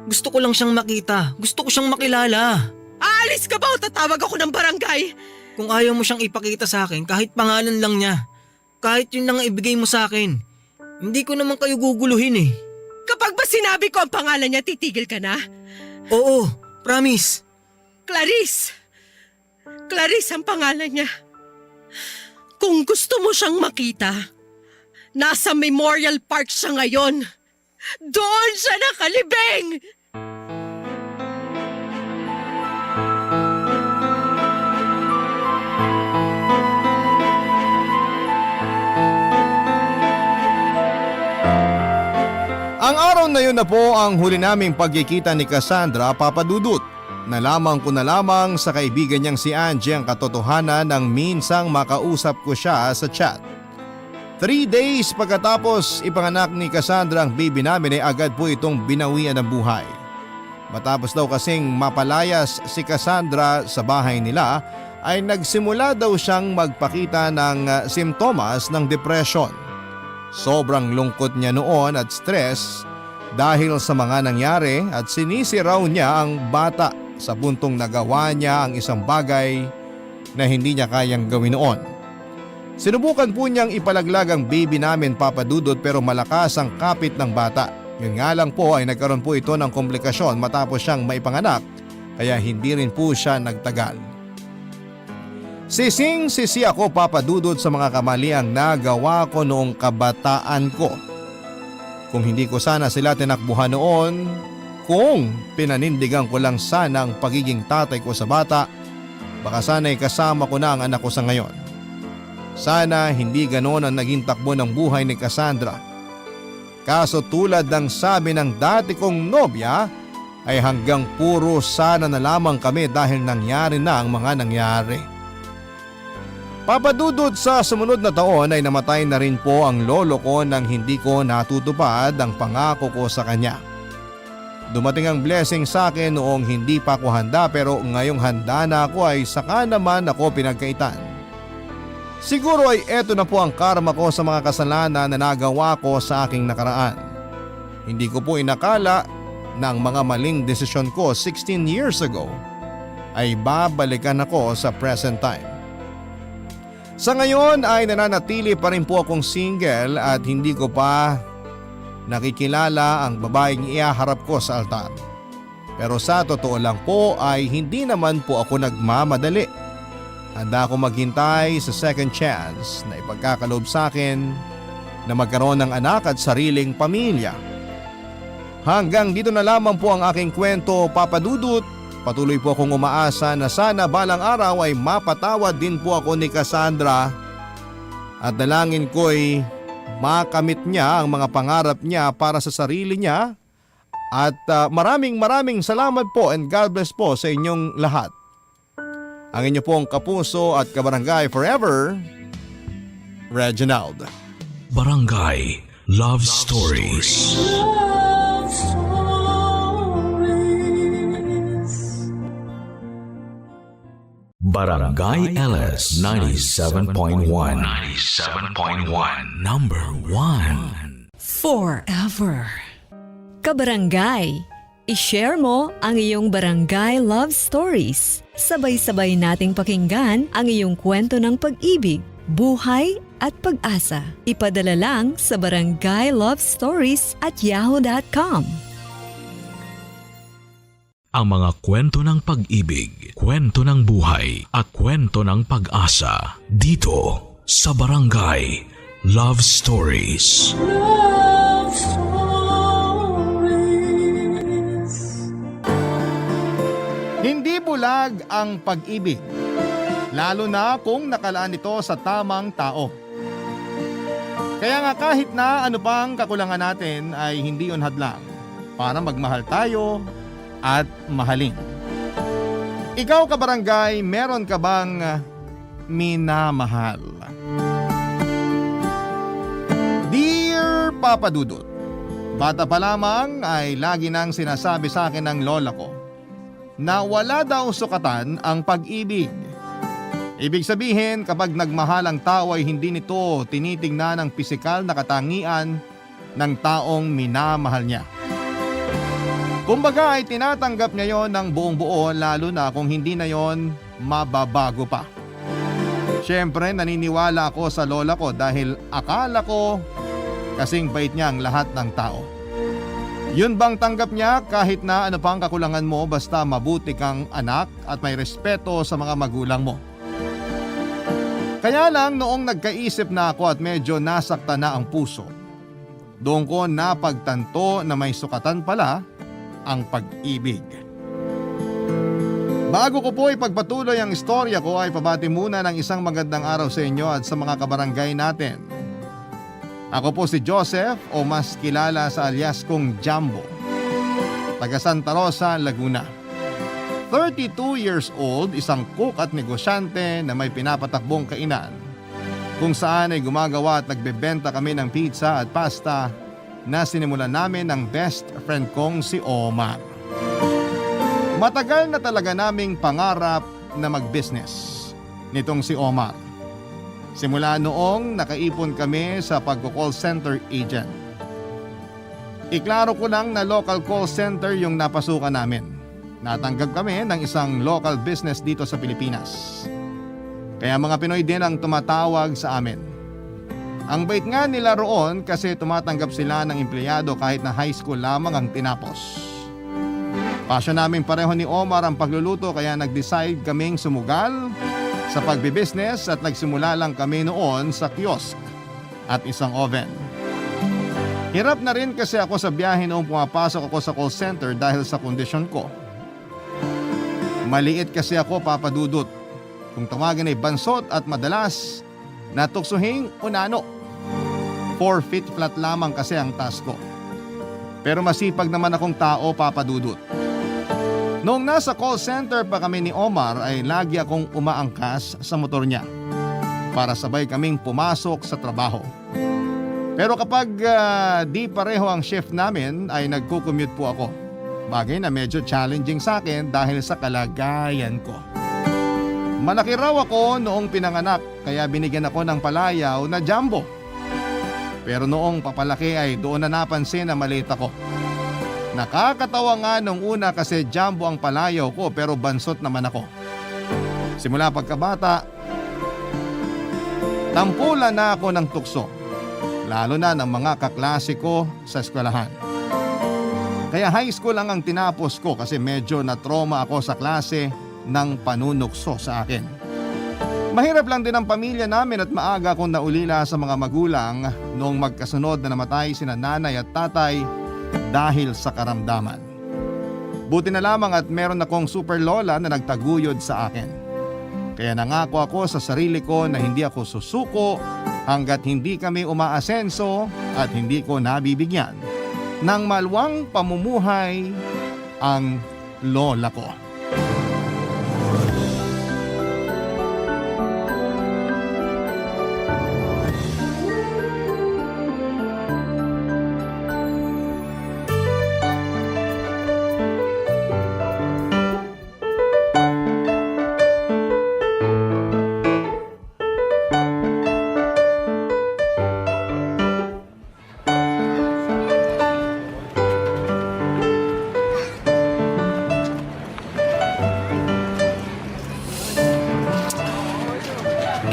Gusto ko lang siyang makita. Gusto ko siyang makilala. Aalis ka ba o tatawag ako ng barangay? Kung ayaw mo siyang ipakita sa akin, kahit pangalan lang niya. Kahit yun lang ang ibigay mo sa akin. Hindi ko naman kayo guguluhin eh. Kapag ba sinabi ko ang pangalan niya, titigil ka na? Oo, promise. Clarice. Clarice ang pangalan niya. Kung gusto mo siyang makita, nasa Memorial Park siya ngayon. Doon siya nakalibing! Ang araw na yun na po ang huli naming pagkikita ni Cassandra, Papa Dudut. Nalaman ko na lamang sa kaibigan niyang si Angie ang katotohanan ng minsang makausap ko siya sa chat. 3 days pagkatapos ipanganak ni Cassandra ang baby namin ay agad po itong binawian ng buhay. Matapos daw kasing mapalayas si Cassandra sa bahay nila ay nagsimula daw siyang magpakita ng simptomas ng depression. Sobrang lungkot niya noon at stress dahil sa mga nangyari at sinisi raw niya ang bata sa puntong nagawa niya ang isang bagay na hindi niya kayang gawin noon. Sinubukan po niyang ipalaglag ang baby namin, Papa Dudut, pero malakas ang kapit ng bata. Yun nga lang po ay nagkaroon po ito ng komplikasyon matapos siyang maipanganak kaya hindi rin po siya nagtagal. Sising-sisi ako, Papa Dudut, sa mga kamaliang nagawa ko noong kabataan ko. Kung hindi ko sana sila tinakbuhan noon, kung pinanindigan ko lang sana ang pagiging tatay ko sa bata, baka sana'y kasama ko na ang anak ko sa ngayon. Sana hindi ganoon ang naging takbo ng buhay ni Cassandra. Kaso tulad ng sabi ng dati kong nobya, ay hanggang puro sana na lamang kami dahil nangyari na ang mga nangyari. Papa Dudut, sa sumunod na taon ay namatay na rin po ang lolo ko nang hindi ko natutupad ang pangako ko sa kanya. Dumating ang blessing sa akin noong hindi pa ako handa, pero ngayong handa na ako ay saka naman ako pinagkaitan. Siguro ay eto na po ang karma ko sa mga kasalanan na nagawa ko sa aking nakaraan. Hindi ko po inakala na ang mga maling desisyon ko 16 years ago ay babalikan ako sa present time. Sa ngayon ay nananatili pa rin po akong single at hindi ko pa nakikilala ang babaeng iaharap ko sa altar. Pero sa totoo lang po ay hindi naman po ako nagmamadali. Handa ako maghintay sa second chance na ipagkakaloob sa akin na magkaroon ng anak at sariling pamilya. Hanggang dito na lamang po ang aking kwento, Papa Dudut. Patuloy po akong umaasa na sana balang araw ay mapatawad din po ako ni Cassandra at dalangin ko'y makamit niya ang mga pangarap niya para sa sarili niya. At maraming salamat po and God bless po sa inyong lahat. Ang inyo pong kapuso at kabarangay forever, Reginald. Barangay Love Stories. Barangay LS 97.1 Number 1 Forever. Kabarangay, i-share mo ang iyong barangay love stories. Sabay-sabay nating pakinggan ang iyong kwento ng pag-ibig, buhay at pag-asa. Ipadala lang sa barangaylovestories@yahoo.com. Ang mga kwento ng pag-ibig, kwento ng buhay at kwento ng pag-asa dito sa Barangay Love Stories. Love Stories. Hindi bulag ang pag-ibig, lalo na kung nakalaan ito sa tamang tao. Kaya nga kahit na ano pang kakulangan natin ay hindi yun hadlang para magmahal tayo at mahalin. Ikaw, kabarangay, meron ka bang minamahal? Dear Papa Dudut, bata pa lamang ay lagi nang sinasabi sa akin ng lola ko na wala daw sukatan ang pag-ibig. Ibig sabihin, kapag nagmahal ang tao ay hindi nito tinitingnan ang pisikal na katangian ng taong minamahal niya. Kumbaga ay tinatanggap niya yon ng buong buo, lalo na kung hindi na yon mababago pa. Siyempre, naniniwala ako sa lola ko dahil akala ko kasing bait niya ang lahat ng tao. Yun bang tanggap niya kahit na ano pang kakulangan mo basta mabuti kang anak at may respeto sa mga magulang mo? Kaya lang noong nagkaisip na ako at medyo nasakta na ang puso, doon ko napagtanto na may sukatan pala ang pag-ibig. Bago ko po ipagpatuloy ang istorya ko ay pabati muna ng isang magandang araw sa inyo at sa mga kabarangay natin. Ako po si Joseph o mas kilala sa alias kong Jumbo, taga Santa Rosa, Laguna. 32 years old, isang cook at negosyante na may pinapatakbong kainan kung saan ay gumagawa at nagbebenta kami ng pizza at pasta na sinimulan namin ng best friend kong si Omar. Matagal na talaga naming pangarap na mag-business. nitong si Omar. Simula noong nakaipon kami sa pagko-call center agent. Iklaro ko lang na local call center yung napasukan namin. Natanggap kami ng isang local business dito sa Pilipinas. Kaya mga Pinoy din ang tumatawag sa amin. Ang bait nga nila roon kasi tumatanggap sila ng empleyado kahit na high school lamang ang tinapos. Pasyon namin pareho ni Omar ang pagluluto kaya nag-decide kaming sumugal sa pagbibusiness at nagsimula lang kami noon sa kiosk at isang oven. Hirap na rin kasi ako sa biyahe noong pumapasok ako sa call center dahil sa kondisyon ko. Maliit kasi ako, Papa Dudut. Kung tawagin ay bansot at madalas natuksuhing unano. 4 feet flat lamang kasi ang taas ko. Pero masipag naman akong tao, Papa Dudut. Noong nasa call center pa kami ni Omar ay lagi akong umaangkas sa motor niya para sabay kaming pumasok sa trabaho. Pero kapag di pareho ang shift namin ay nagko-commute po ako. Bagay na medyo challenging sa akin dahil sa kalagayan ko. Malaki raw ako noong pinanganak kaya binigyan ako ng palayaw na jumbo. Pero noong papalaki ay doon na napansin na maliit ako. Nakakatawa nga nung una kasi jumbo ang palayaw ko pero bansot naman ako. Simula pagkabata, tampulan na ako ng tukso. Lalo na ng mga kaklase ko sa eskwelahan. Kaya high school lang ang tinapos ko kasi medyo na-trauma ako sa klase ng panunukso sa akin. Mahirap lang din ang pamilya namin at maaga akong naulila sa mga magulang noong magkasunod na namatay sina nanay at tatay dahil sa karamdaman. Buti na lamang at meron akong super lola na nagtaguyod sa akin. Kaya nangako ako sa sarili ko na hindi ako susuko hanggat hindi kami umaasenso at hindi ko nabibigyan ng malwang pamumuhay ang lola ko.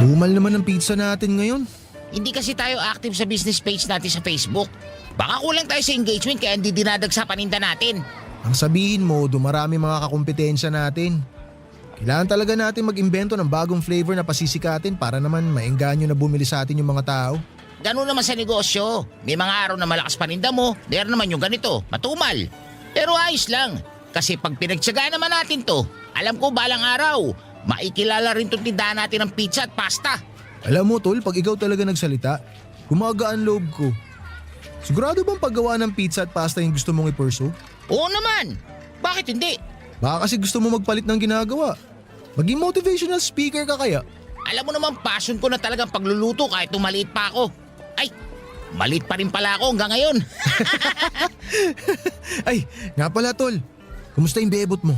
Tumal naman ang pizza natin ngayon. Hindi kasi tayo active sa business page natin sa Facebook. Baka kulang tayo sa engagement kaya hindi dinadag sa paninda natin. Ang sabihin mo, dumarami mga kakumpetensya natin. Kailangan talaga natin mag-imbento ng bagong flavor na pasisikatin para naman maengganyo na bumili sa atin yung mga tao. Ganun naman sa negosyo. May mga araw na malakas paninda mo, there naman yung ganito, matumal. Pero ayos lang. Kasi pag pinagtsagaan naman natin to, alam ko balang araw, maikilala rin itong tindahan natin ng pizza at pasta. Alam mo tol, pag ikaw talaga nagsalita, gumagaan loob ko. Sigurado bang paggawa ng pizza at pasta yung gusto mong i-pursue? Oo naman. Bakit hindi? Baka kasi gusto mo magpalit ng ginagawa. Maging motivational speaker ka kaya? Alam mo naman passion ko na talagang pagluluto kahit maliit pa ako. Ay, maliit pa rin pala ako hanggang ngayon. Ay, nga pala tol. Kumusta yung bebot mo?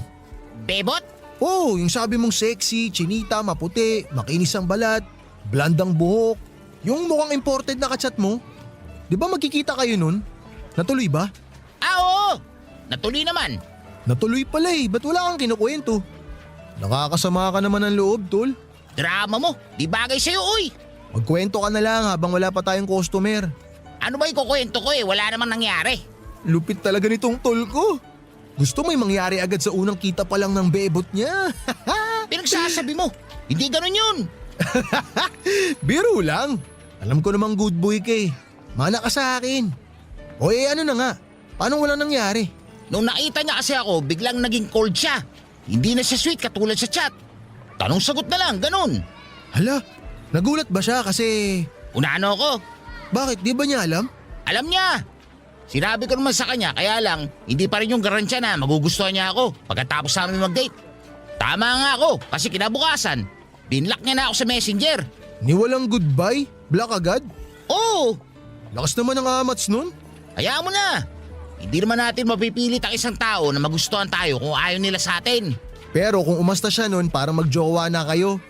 Bebot? Oh, yung sabi mong sexy, chinita, maputi, makinis ang balat, blandang buhok. Yung mukhang imported na kachat mo. Di ba magkikita kayo nun? Natuloy ba? Oo! Natuloy naman. Natuloy pala eh, ba't wala kang kinukwento? Nakakasama ka naman ng loob, tol. Drama mo, di bagay sa'yo, uy. Magkwento ka na lang habang wala pa tayong customer. Ano ba ikukwento ko wala namang nangyari. Lupit talaga nitong tol ko. Gusto may mangyari agad sa unang kita pa lang ng bebot niya. Pinagsasabi mo, hindi ganun yun. Biro lang. Alam ko namang good boy ka eh. Mana ka sa akin. O ano na nga, paano walang nangyari? Nung nakita niya kasi ako, biglang naging cold siya. Hindi na siya sweet katulad sa chat. Tanong sagot na lang, ganun. Hala, nagulat ba siya kasi... Unano ako. Bakit, di ba niya alam? Alam niya. Sinabi ko naman sa kanya, kaya lang, hindi pa rin yung garansya na magugustuhan niya ako pagkatapos namin mag-date. Tama nga ako, kasi kinabukasan, binlock niya na ako sa messenger. Ni walang goodbye? Block agad? Oo, Lakas naman ang amats nun. hayaan mo na. Hindi naman natin mapipilit ang isang tao na magustuhan tayo kung ayaw nila sa atin. Pero kung umasta siya nun para magjowa na kayo,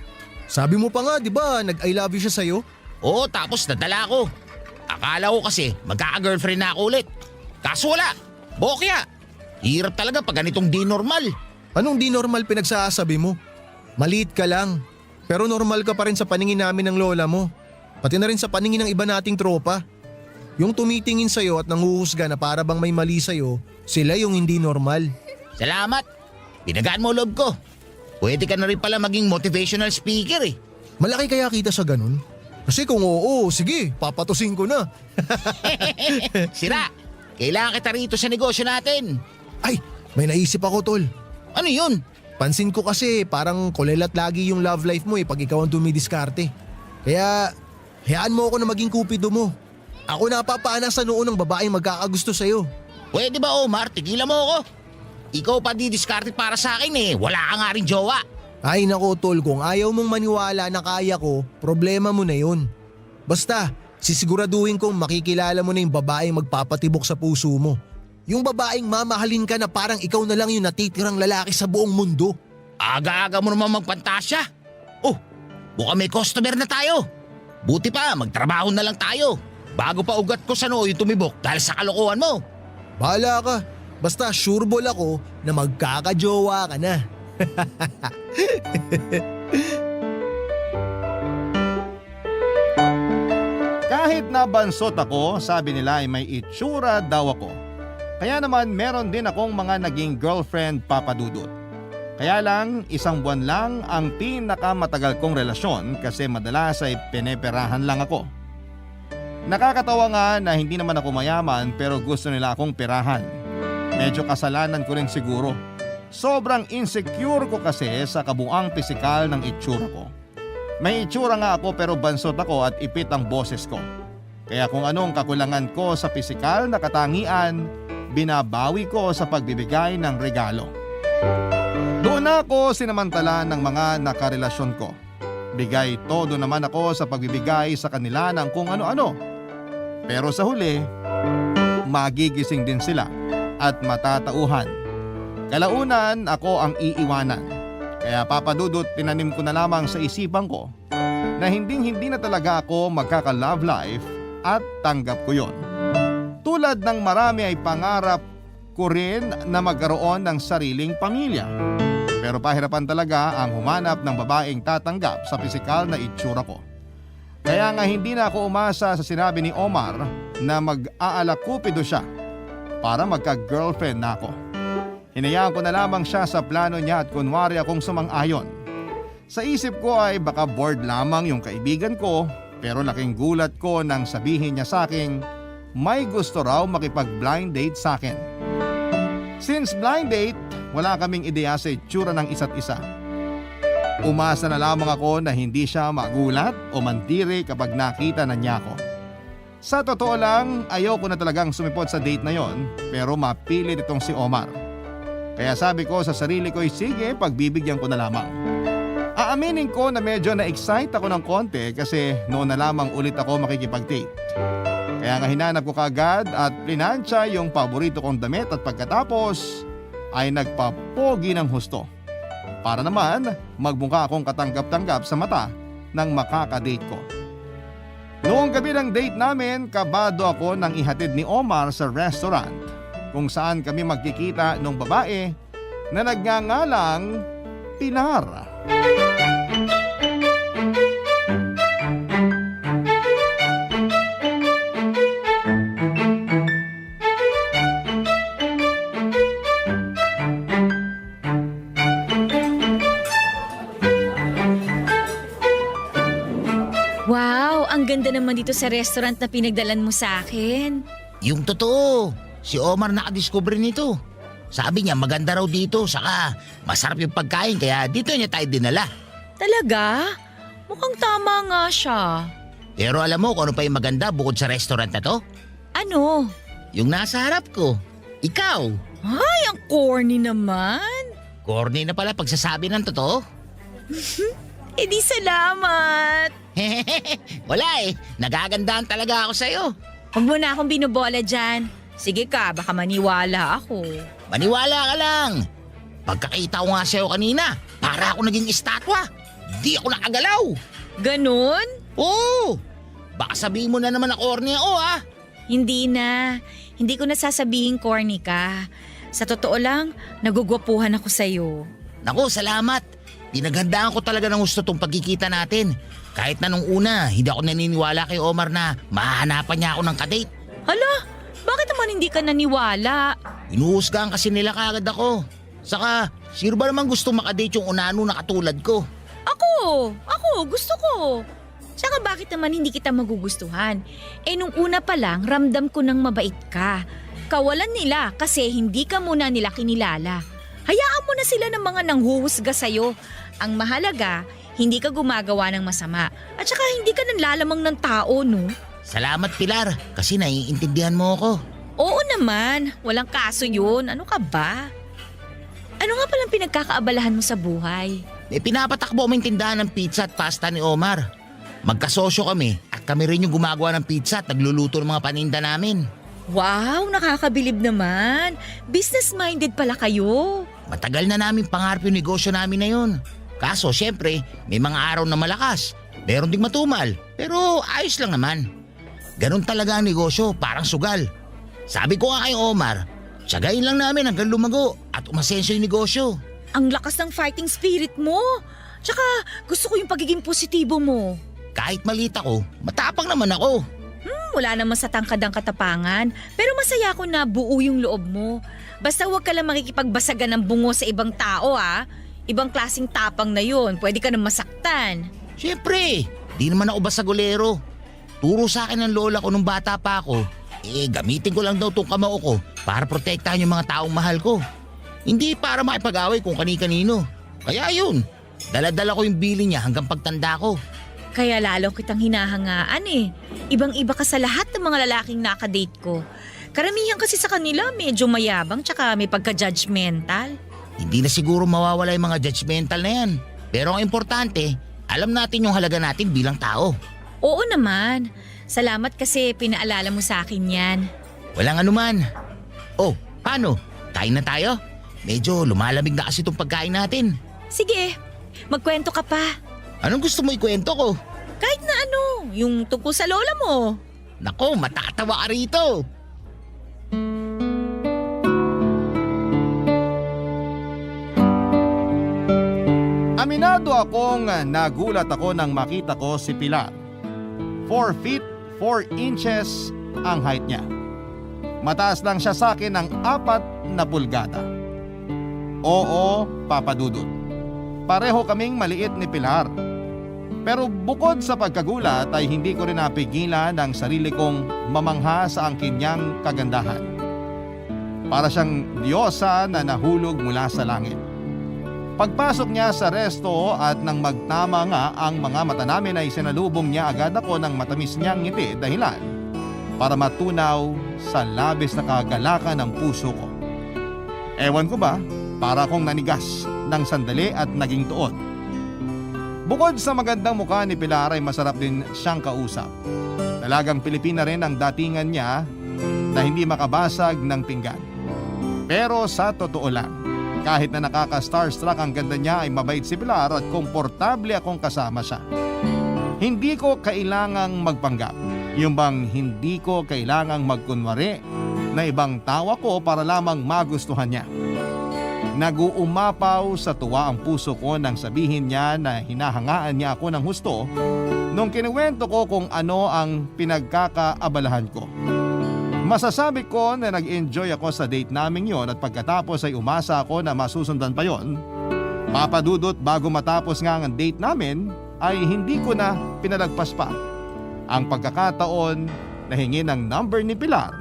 Sabi mo pa nga, di ba, nag-I love you siya sa'yo? Oo, tapos nadala ko. Akala ko kasi magkaka-girlfriend na ako ulit. Kaso wala. Bokya. Hirap talaga pag ganitong di normal. Anong di normal pinagsasabi mo? Maliit ka lang. Pero normal ka pa rin sa paningin namin ng lola mo. Pati na rin sa paningin ng iba nating tropa. Yung tumitingin sa'yo at nanguhusga na para bang may mali sa'yo, sila yung hindi normal. Salamat. Pinagaan mo loob ko. Pwede ka na rin pala maging motivational speaker eh. Malaki kaya kita sa ganun? Kasi kung oo, sige, papatusin ko na. Sira, kailangan kita rito sa negosyo natin. Ay, may naisip ako tol. Ano yun? Pansin ko kasi parang kulelat lagi yung love life mo pag ikaw ang dumidiskarte. Kaya, hayaan mo ako na maging kupido mo. Ako napapana sa noo ng babaeng magkakagusto sa'yo. Pwede ba Omar, tigilan mo ako? Ikaw pa didiskarte para sa akin eh. Wala ka nga rin jowa. Ay nako tol, kung ayaw mong maniwala na kaya ko, problema mo na yun. Basta, sisiguraduhin kong makikilala mo na yung babaeng magpapatibok sa puso mo. Yung babaeng mamahalin ka na parang ikaw na lang yung natitirang lalaki sa buong mundo. Aga-aga mo naman magpantasya. Oh, mukhang may customer na tayo. Buti pa, magtrabaho na lang tayo. Bago pa ugat ko sa noo yung tumibok dahil sa kalokohan mo. Bahala ka. Basta sureball ako na magkakajowa ka na. Kahit nabansot ako, sabi nila ay may itsura daw ako. Kaya naman meron din akong mga naging girlfriend, Papa Dudut. Kaya lang, 1 buwan lang ang pinakamatagal kong relasyon kasi madalas ay pineperahan lang ako. Nakakatawa nga na hindi naman ako mayaman pero gusto nila akong perahan. Medyo kasalanan ko rin siguro. Sobrang insecure ko kasi sa kabuang pisikal ng itsura ko. May itsura nga ako pero bansot ako at ipit ang boses ko. Kaya kung anong kakulangan ko sa pisikal na katangian, binabawi ko sa pagbibigay ng regalo. Doon ako sinamantala ng mga nakarelasyon ko. Bigay todo naman ako sa pagbibigay sa kanila ng kung ano-ano. Pero sa huli, magigising din sila at matatauhan. Kalaunan ako ang iiwanan. Kaya Papa Dudut, tinanim ko na lamang sa isipan ko na hindi na talaga ako magkaka-love life at tanggap ko yon. Tulad ng marami ay pangarap ko rin na magkaroon ng sariling pamilya. Pero pahirapan talaga ang humanap ng babaeng tatanggap sa pisikal na itsura ko. Kaya nga hindi na ako umasa sa sinabi ni Omar na mag-aalakupido siya para magka-girlfriend na ako. Hinayaan ko na lamang siya sa plano niya at kunwari akong sumang-ayon. Sa isip ko ay baka bored lamang yung kaibigan ko pero laking gulat ko nang sabihin niya sa akin may gusto raw makipag-blind date sa akin. Since blind date, wala kaming ideya sa itsura ng isa't isa. Umasa na lamang ako na hindi siya magulat o mandiri kapag nakita na niya ako. Sa totoo lang, ayoko na talagang sumipot sa date na yon pero mapilit itong si Omar. Kaya sabi ko sa sarili ko, sige, pagbibigyan ko na lamang. Aaminin ko na medyo na-excite ako ng konti kasi noon na lamang ulit ako makikipag-date. Kaya nga hinanap ko kaagad at plinansya yung paborito kong damit at pagkatapos ay nagpapogi ng husto. Para naman magmukha akong katanggap-tanggap sa mata ng makakadate ko. Noong gabi ng date namin, kabado ako nang ihatid ni Omar sa restaurant kung saan kami magkikita ng babae na nagngangalang Pilar. Wow, ang ganda naman dito sa restaurant na pinagdalan mo sa akin. Yung totoo, si Omar nakadiscover nito. Sabi niya maganda raw dito, saka masarap yung pagkain kaya dito niya tayo dinala. Talaga? Mukhang tama nga siya. Pero alam mo kung ano pa yung maganda bukod sa restaurant na to? Ano? Yung nasa harap ko. Ikaw. Ay, ang corny naman. Corny na pala pagsasabi ng totoo. Eh di salamat. Wala eh, nagagandahan talaga ako sa'yo. Huwag mo na akong binubola dyan. Sige ka, baka maniwala ako. Maniwala ka lang. Pagkakita ko nga sa'yo kanina, para ako naging estatwa. Di ako nakagalaw. Ganon? Oo! Baka sabihin mo na naman na corny ako ha. Hindi na. Hindi ko nasasabihin corny ka. Sa totoo lang, nagugwapuhan ako sa'yo. Naku, salamat. Pinaghandaan ko talaga ng gusto tong pagkikita natin. Kahit na nung una, hindi ako naniniwala kay Omar na mahahanapan niya ako ng kadate. Hala, bakit naman hindi ka naniwala? Inuhusgahan kasi nila kagad ako. Saka, sino ba naman gusto makadate yung unano na katulad ko? Ako, gusto ko. Tsaka bakit naman hindi kita magugustuhan? Nung una pa lang, ramdam ko nang mabait ka. Kawalan nila kasi hindi ka muna nila kinilala. Hayaan mo na sila ng mga nanghuhusga sa'yo. Ang mahalaga, hindi ka gumagawa ng masama. At saka hindi ka nanlalamang ng tao, no? Salamat Pilar, kasi naiintindihan mo ako. Oo naman, walang kaso yun. Ano ka ba? Ano nga palang pinagkakaabalahan mo sa buhay? Pinapatakbo mo yung tindahan ng pizza at pasta ni Omar. Magkasosyo kami at kami rin yung gumagawa ng pizza at nagluluto ng mga paninda namin. Wow, nakakabilib naman. Business-minded pala kayo. Matagal na namin pangarap yung negosyo namin na yun. Kaso syempre, may mga araw na malakas. Meron ding matumal, pero ayos lang naman. Ganon talaga ang negosyo, parang sugal. Sabi ko nga kay Omar, tsagain lang namin hanggang lumago at umasenso yung negosyo. Ang lakas ng fighting spirit mo. Tsaka gusto ko yung pagiging positibo mo. Kahit maliit ako, matapang naman ako. Wala naman sa tangkad ang katapangan. Pero masaya ako na buo yung loob mo. Basta huwag ka lang makikipagbasagan ng bungo sa ibang tao ha. Ibang klaseng tapang na yun. Pwede ka nang masaktan. Siyempre, di naman ako basagolero. Turo sa akin ng lola ko nung bata pa ako. Gamitin ko lang daw tong kamao ko para protektahan yung mga taong mahal ko. Hindi para makipag-away kung kani-kanino. Kaya yun, dala-dala ko yung bili niya hanggang pagtanda ko. Kaya lalo kitang hinahangaan eh. Ibang-iba ka sa lahat ng mga lalaking nakadate ko. Karamihan kasi sa kanila medyo mayabang tsaka may pagka-judgmental. Hindi na siguro mawawala yung mga judgmental na yan. Pero ang importante, alam natin yung halaga natin bilang tao. Oo naman. Salamat kasi pinaalala mo sa akin yan. Walang anuman. Oh, paano? Kain na tayo? Medyo lumalamig na kasi itong pagkain natin. Sige, magkwento ka pa. Anong gusto mo ikwento ko? Kahit na ano, yung tungkol sa lola mo. Nako, matatawa ka rito. Aminado akong nagulat ako nang makita ko si Pilar. 4 feet 4 inches ang height niya. Mataas lang siya sa akin ng 4 na pulgada. Oo, Papa Dudut. Pareho kaming maliit ni Pilar. Pero bukod sa pagkagulat ay hindi ko rin napigilan ang sarili kong mamangha sa angkin niyang kagandahan. Para siyang diyosa na nahulog mula sa langit. Pagpasok niya sa resto at nang magtama nga ang mga mata namin ay sinalubong niya agad ako ng matamis niyang ngiti dahilan para matunaw sa labis na kagalakan ng puso ko. Ewan ko ba, para akong nanigas ng sandali at naging tuon. Bukod sa magandang mukha ni Pilar ay masarap din siyang kausap. Talagang Pilipina rin ang datingan niya na hindi makabasag ng pinggan. Pero sa totoo lang, kahit na nakaka-starstruck ang ganda niya ay mabait si Pilar at komportable akong kasama siya. Hindi ko kailangang magpanggap. Yung bang hindi ko kailangang magkunwari na ibang tawa ko para lamang magustuhan niya. Nag-uumapaw sa tuwa ang puso ko nang sabihin niya na hinahangaan niya ako ng husto nung kinuwento ko kung ano ang pinagkakaabalahan ko. Masasabi ko na nag-enjoy ako sa date naming yon at pagkatapos ay umasa ako na masusundan pa yon. Papa Dudut, bago matapos nga ang date namin ay hindi ko na pinalagpas pa ang pagkakataon na hingin ng number ni Pilar,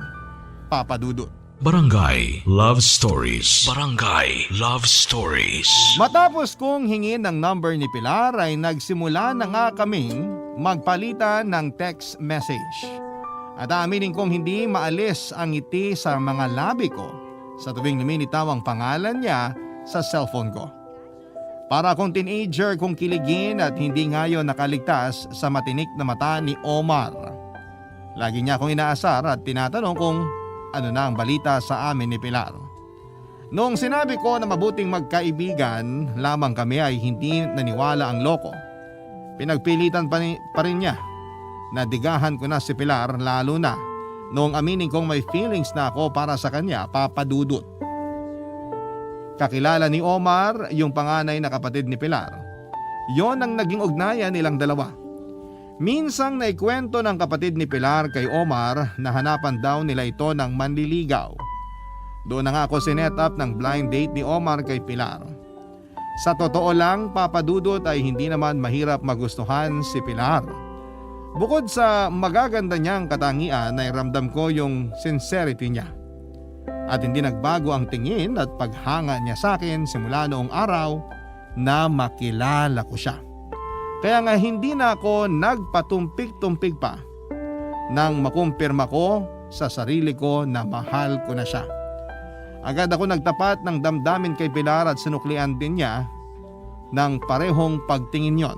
Papa Dudut. Barangay Love Stories. Barangay Love Stories. Matapos kong hingin ng number ni Pilar ay nagsimula na nga kaming magpalitan ng text message. At aminin kong hindi maalis ang ngiti sa mga labi ko sa tuwing lumilitaw ang pangalan niya sa cellphone ko. Para akong teenager kong kiligin at hindi ngayon nakaligtas sa matinik na mata ni Omar. Lagi niya akong inaasar at tinatanong kung ano na ang balita sa amin ni Pilar. Noong sinabi ko na mabuting magkaibigan lamang kami ay hindi naniwala ang loko. Pinagpilitan pa rin niya na digahan ko na si Pilar, lalo na noong aminin kong may feelings na ako para sa kanya, Papa Dudut. Kakilala ni Omar yung panganay na kapatid ni Pilar. Yon ang naging ugnayan nilang dalawa. Minsang naikwento ng kapatid ni Pilar kay Omar na hanapan daw nila ito ng manliligaw. Doon na nga ako sinet up ng blind date ni Omar kay Pilar. Sa totoo lang, Papa Dudut, ay hindi naman mahirap magustuhan si Pilar. Bukod sa magaganda niyang katangian ay ramdam ko yung sincerity niya. At hindi nagbago ang tingin at paghanga niya sa akin simula noong araw na makilala ko siya. Kaya nga hindi na ako nagpatumpik-tumpik pa nang makumpirma ko sa sarili ko na mahal ko na siya. Agad ako nagtapat ng damdamin kay Pilar at sinuklian din niya ng parehong pagtingin yon.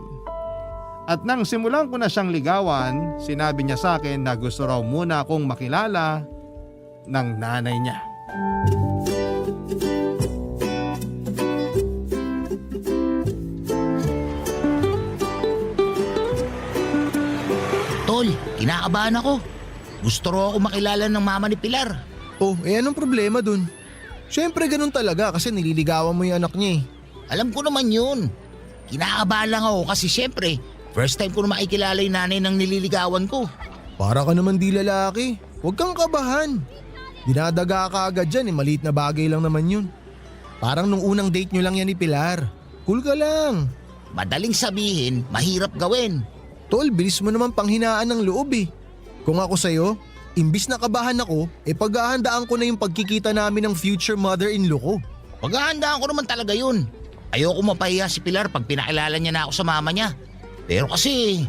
At nang simulan ko na siyang ligawan, sinabi niya sa akin na gusto raw muna akong makilala ng nanay niya. Tol, kinakabahan ako. Gusto raw ako makilala ng mama ni Pilar. Oh, anong problema dun? Siyempre ganun talaga kasi nililigawan mo yung anak niya eh. Alam ko naman yun. Kinakabahan lang ako kasi syempre, first time ko na makikilala yung nanay ng nililigawan ko. Para ka naman di lalaki. Huwag kang kabahan. Dinadaga ka agad dyan maliit na bagay lang naman yun. Parang nung unang date nyo lang yan ni Pilar. Cool ka lang. Madaling sabihin, mahirap gawin. Tol, bilis mo naman panghinaan ng loob eh. Kung ako sa'yo, imbis na kabahan ako, paghahandaan ko na yung pagkikita namin ng future mother-in-law ko. Paghahandaan ko naman talaga yun. Ayoko mapahiya si Pilar pag pinakilala niya na ako sa mama niya. Pero kasi...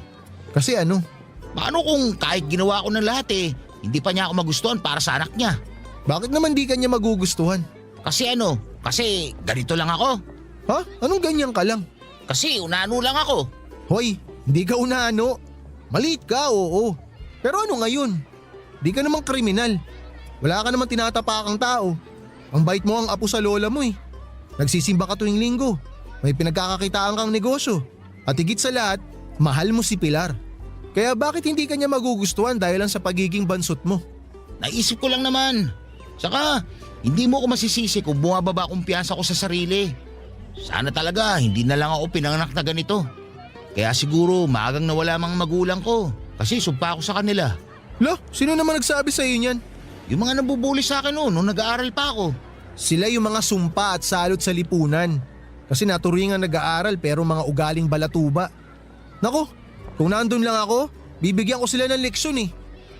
Kasi ano? Paano kung kahit ginawa ko ng lahat hindi pa niya ako magustuhan para sa anak niya? Bakit naman di ka niya magugustuhan? Kasi Kasi ganito lang ako. Ha? Anong ganyan ka lang? Kasi unano lang ako. Hoy, hindi ka unano. Maliit ka, oo. Pero ano ngayon? Di ka namang kriminal. Wala ka namang tinatapakang tao. Ang bait mo ang apo sa lola mo eh. Nagsisimba ka tuwing linggo. May pinagkakakitaan kang negosyo. At higit sa lahat, mahal mo si Pilar. Kaya bakit hindi ka niya magugustuhan dahil lang sa pagiging bansot mo? Naisip ko lang naman. Saka, hindi mo ko masisisi kung bumababa kumpiyansa ko sa sarili. Sana talaga hindi na lang ako pinanganak na ganito. Kaya siguro maagang nawala mga magulang ko kasi sumpa ako sa kanila. Lo, sino naman nagsabi sa iyo niyan? Yung mga nabubuli sa akin nung nag-aaral pa ako. Sila yung mga sumpa at salot sa lipunan. Kasi naturingan nag-aaral pero mga ugaling balatuba. Nako, kung nandun lang ako, bibigyan ko sila ng leksyon eh.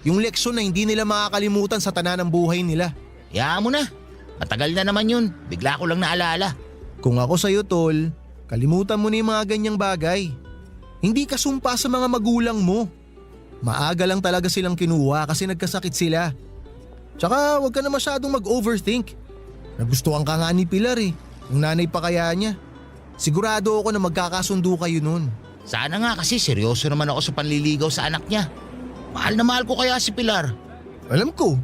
Yung leksyon na hindi nila makakalimutan sa tanan ng buhay nila. Hayaan mo na. Matagal na naman yun. Bigla ko lang naalala. Kung ako sa'yo, tol, kalimutan mo na yung mga ganyang bagay. Hindi ka sumpa sa mga magulang mo. Maaga lang talaga silang kinuha kasi nagkasakit sila. Tsaka huwag ka na masyadong mag-overthink. Nagustuhan ka nga ni Pilar eh. Yung nanay pa kaya niya. Sigurado ako na magkakasundo kayo nun. Sana nga kasi seryoso naman ako sa panliligaw sa anak niya. Mahal na mahal ko kaya si Pilar. Alam ko.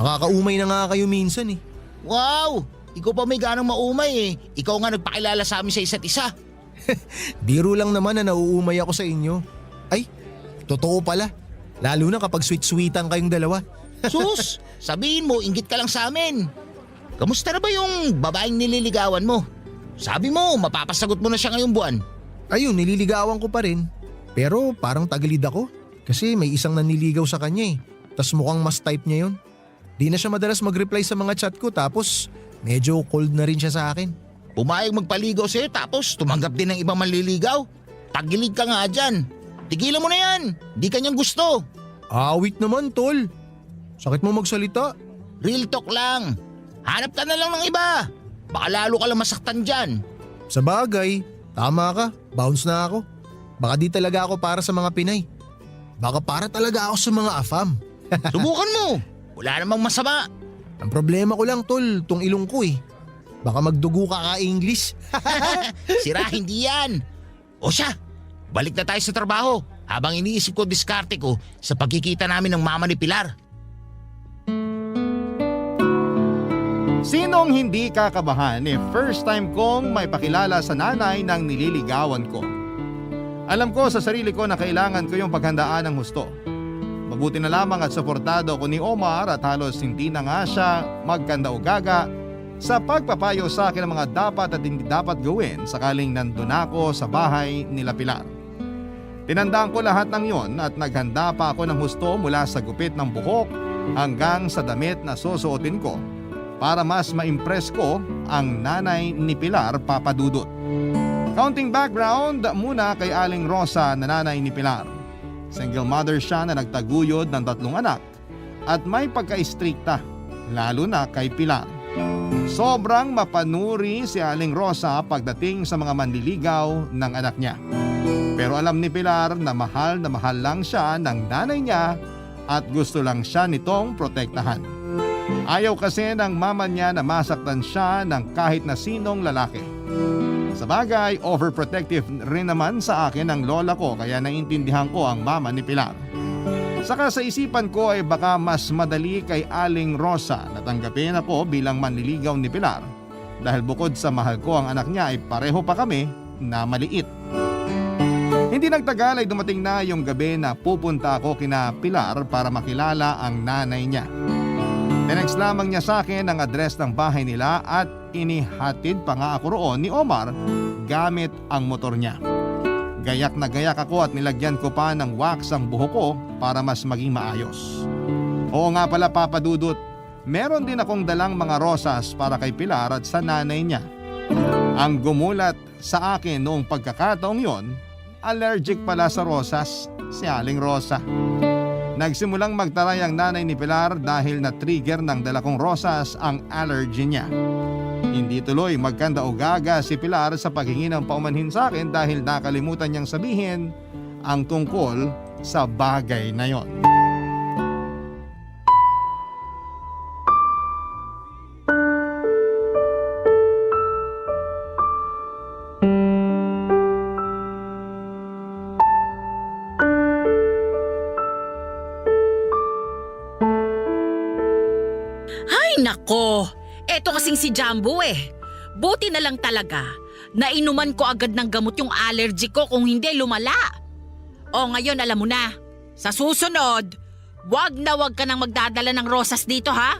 Nakakaumay na nga kayo minsan eh. Wow! Ikaw pa may ganang maumay eh. Ikaw nga nagpakilala sa amin sa isa't isa. Biro lang naman na nauumay ako sa inyo. Ay, totoo pala. Lalo na kapag sweet-sweetan kayong dalawa. Sus! Sabihin mo, inggit ka lang sa amin. Kamusta na ba yung babaeng nililigawan mo? Sabi mo, mapapasagot mo na siya ngayong buwan. Ayun, nililigawan ko pa rin. Pero parang tagilid ako. Kasi may isang naniligaw sa kanya eh. Tas mukhang mas type niya yun. Di na siya madalas mag-reply sa mga chat ko tapos medyo cold na rin siya sa akin. Pumayag magpaligaw sa'yo tapos tumanggap din ng ibang manliligaw. Tagilid ka nga dyan. Tigilan mo na yan. Di ka niyang gusto. Awit naman, tol. Sakit mo magsalita. Real talk lang. Hanap ka na lang ng iba. Baka lalo ka lang masaktan dyan. Sa bagay, tama ka. Bounce na ako. Baka di talaga ako para sa mga Pinay. Baka para talaga ako sa mga AFAM. Subukan mo. Wala namang masama. Ang problema ko lang, tol, tong ilong ko eh. Baka magdugo ka ka-English. Sira, hindi yan. O siya, balik na tayo sa trabaho habang iniisip ko diskarte ko sa pagkikita namin ng mama ni Pilar. Sinong hindi kakabahan first time kong may pakilala sa nanay ng nililigawan ko. Alam ko sa sarili ko na kailangan ko yung paghandaan ng husto. Mabuti na lamang at suportado ko ni Omar at halos hindi na nga siya magkanda-ugaga sa pagpapayo sa akin ng mga dapat at hindi dapat gawin sakaling nandun ako sa bahay nila Pilar. Tinandaan ko lahat ng yon at naghanda pa ako ng husto mula sa gupit ng buhok hanggang sa damit na susuotin ko para mas ma-impress ko ang nanay ni Pilar, Papa Dudut. Counting background muna kay Aling Rosa na nanay ni Pilar. Single mother siya na nagtaguyod ng 3 anak at may pagka-istrikta, lalo na kay Pilar. Sobrang mapanuri si Aling Rosa pagdating sa mga manliligaw ng anak niya. Pero alam ni Pilar na mahal lang siya ng nanay niya at gusto lang siya nitong protektahan. Ayaw kasi ng mama niya na masaktan siya ng kahit na sinong lalaki. Sa bagay, overprotective rin naman sa akin ang lola ko kaya naintindihan ko ang mama ni Pilar. Saka sa isipan ko ay baka mas madali kay Aling Rosa na tanggapin ako bilang manliligaw ni Pilar dahil bukod sa mahal ko ang anak niya ay pareho pa kami na maliit. Hindi nagtagal ay dumating na yung gabi na pupunta ako kina Pilar para makilala ang nanay niya. Tinext lamang niya sa akin ang address ng bahay nila at inihatid pa nga ako roon ni Omar gamit ang motor niya. Gayak na gayak ako at nilagyan ko pa ng wax ang buhok ko para mas maging maayos. Oo nga pala Papa Dudut, meron din akong dalang mga rosas para kay Pilar at sa nanay niya. Ang gumulat sa akin noong pagkakataong yon, allergic pala sa rosas si Aling Rosa. Nagsimulang magtaray ang nanay ni Pilar dahil na-trigger ng dala kong rosas ang allergy niya. Hindi tuloy magkanda-ugaga si Pilar sa paghingi ng paumanhin sa akin dahil nakalimutan niyang sabihin ang tungkol sa bagay na yon. Nako, eto kasing si Jumbo Buti na lang talaga na inuman ko agad ng gamot yung allergy ko kung hindi lumala. O ngayon alam mo na, sa susunod, wag ka nang magdadala ng rosas dito ha?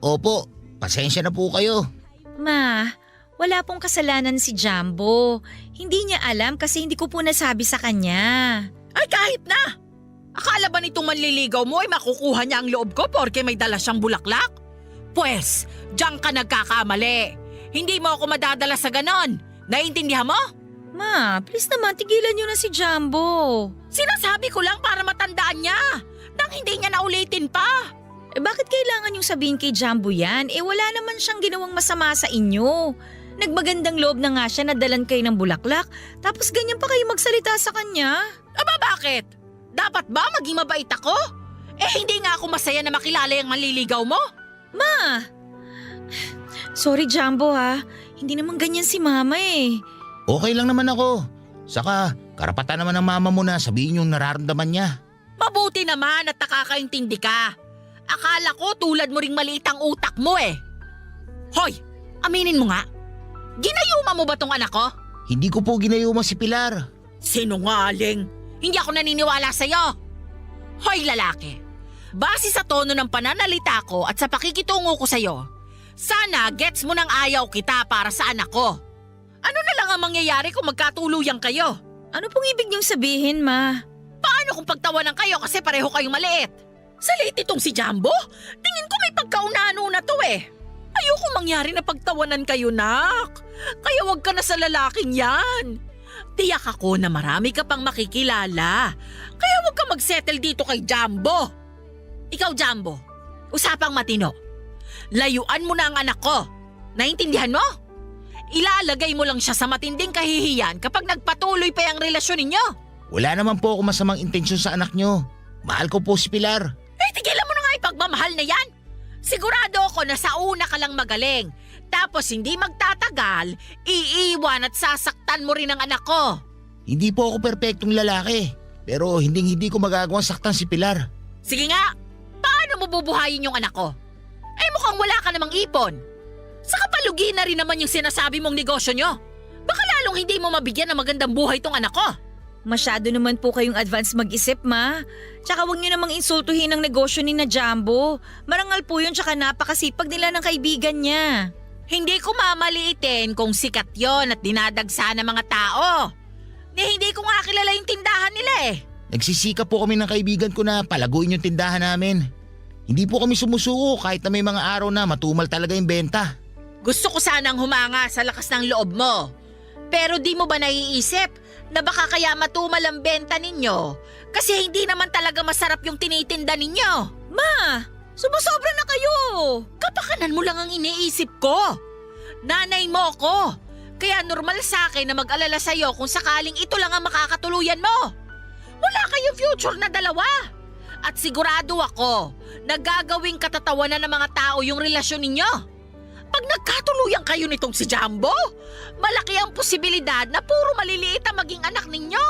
Opo, pasensya na po kayo. Ma, wala pong kasalanan si Jumbo. Hindi niya alam kasi hindi ko po nasabi sa kanya. Ay kahit na! Akala ba nitong manliligaw mo ay makukuha niya ang loob ko porke may dala siyang bulaklak? Pwes, diyan ka nagkakamali. Hindi mo ako madadala sa ganon. Naiintindihan mo? Ma, please naman tigilan niyo na si Jumbo. Sinasabi ko lang para matandaan niya. Nang hindi niya naulitin pa. Bakit kailangan yung sabihin kay Jumbo yan? Wala naman siyang ginawang masama sa inyo. Nagmagandang loob na nga siya na dalan kayo ng bulaklak. Tapos ganyan pa kayo magsalita sa kanya. Aba bakit? Dapat ba maging mabait ako? Hindi nga ako masaya na makilala yung manliligaw mo. Ma! Sorry Jumbo ha. Hindi naman ganyan si mama Okay lang naman ako. Saka karapatan naman ng mama mo na sabihin yung nararamdaman niya. Mabuti naman at nakakaintindi ka. Akala ko tulad mo ring maliit ang utak mo Hoy, aminin mo nga. Ginayuma mo ba tong anak ko? Hindi ko po ginayuma si Pilar. Sinungaling. Hindi ako naniniwala sa'yo. Hoy lalaki. Base sa tono ng pananalita ko at sa pakikitungo ko sa'yo, sana gets mo nang ayaw kita para sa anak ko. Ano na lang ang mangyayari kung magkatuluyan kayo? Ano pong ibig niyong sabihin, Ma? Paano kung pagtawanan kayo kasi pareho kayong maliit? Sa liit itong si Jumbo? Tingin ko may pagkaunano na to Ayoko mangyari na pagtawanan kayo, nak. Kaya wag ka na sa lalaking yan. Tiyak ako na marami ka pang makikilala. Kaya wag ka magsettle dito kay Jumbo. Ikaw, Jumbo, usapang matino. Layuan mo na ang anak ko. Naintindihan mo? Ilalagay mo lang siya sa matinding kahihiyan kapag nagpatuloy pa ang relasyon ninyo. Wala naman po ako masamang intensyon sa anak nyo. Mahal ko po si Pilar. Tigilan mo na nga ipagmamahal na yan. Sigurado ako na sa una ka lang magaling. Tapos hindi magtatagal, iiwan at sasaktan mo rin ang anak ko. Hindi po ako perpektong lalaki. Pero hindi ko magagawang saktan si Pilar. Sige nga, paano mo bubuhayin yung anak ko? Mukhang wala ka namang ipon. Saka palugi na rin naman yung sinasabi mong negosyo nyo. Baka lalong hindi mo mabigyan ng magandang buhay tong anak ko. Masyado naman po kayong advance mag-isip, ma. Tsaka huwag niyo namang insultuhin ang negosyo ni na Jumbo. Marangal po yun tsaka napakasipag nila ng kaibigan niya. Hindi ko mamaliitin kung sikat yon at dinadagsa ng mga tao. Hindi ko nga kilala yung tindahan nila eh. Nagsisikap po kami ng kaibigan ko na palaguin yung tindahan namin. Hindi po kami sumusuko kahit na may mga araw na matumal talaga yung benta. Gusto ko sanang humanga sa lakas ng loob mo. Pero di mo ba naiisip na baka kaya matumal ang benta ninyo? Kasi hindi naman talaga masarap yung tinitinda ninyo. Ma, sumusobra na kayo. Kapakanan mo lang ang iniisip ko. Nanay mo ko. Kaya normal sa akin na mag-alala sa'yo kung sakaling ito lang ang makakatuluyan mo. Wala kayong future na dalawa. At sigurado ako na gagawing katatawanan ng mga tao yung relasyon ninyo. Pag nagkatuluyan kayo nitong si Jumbo, malaki ang posibilidad na puro maliliit ang maging anak ninyo.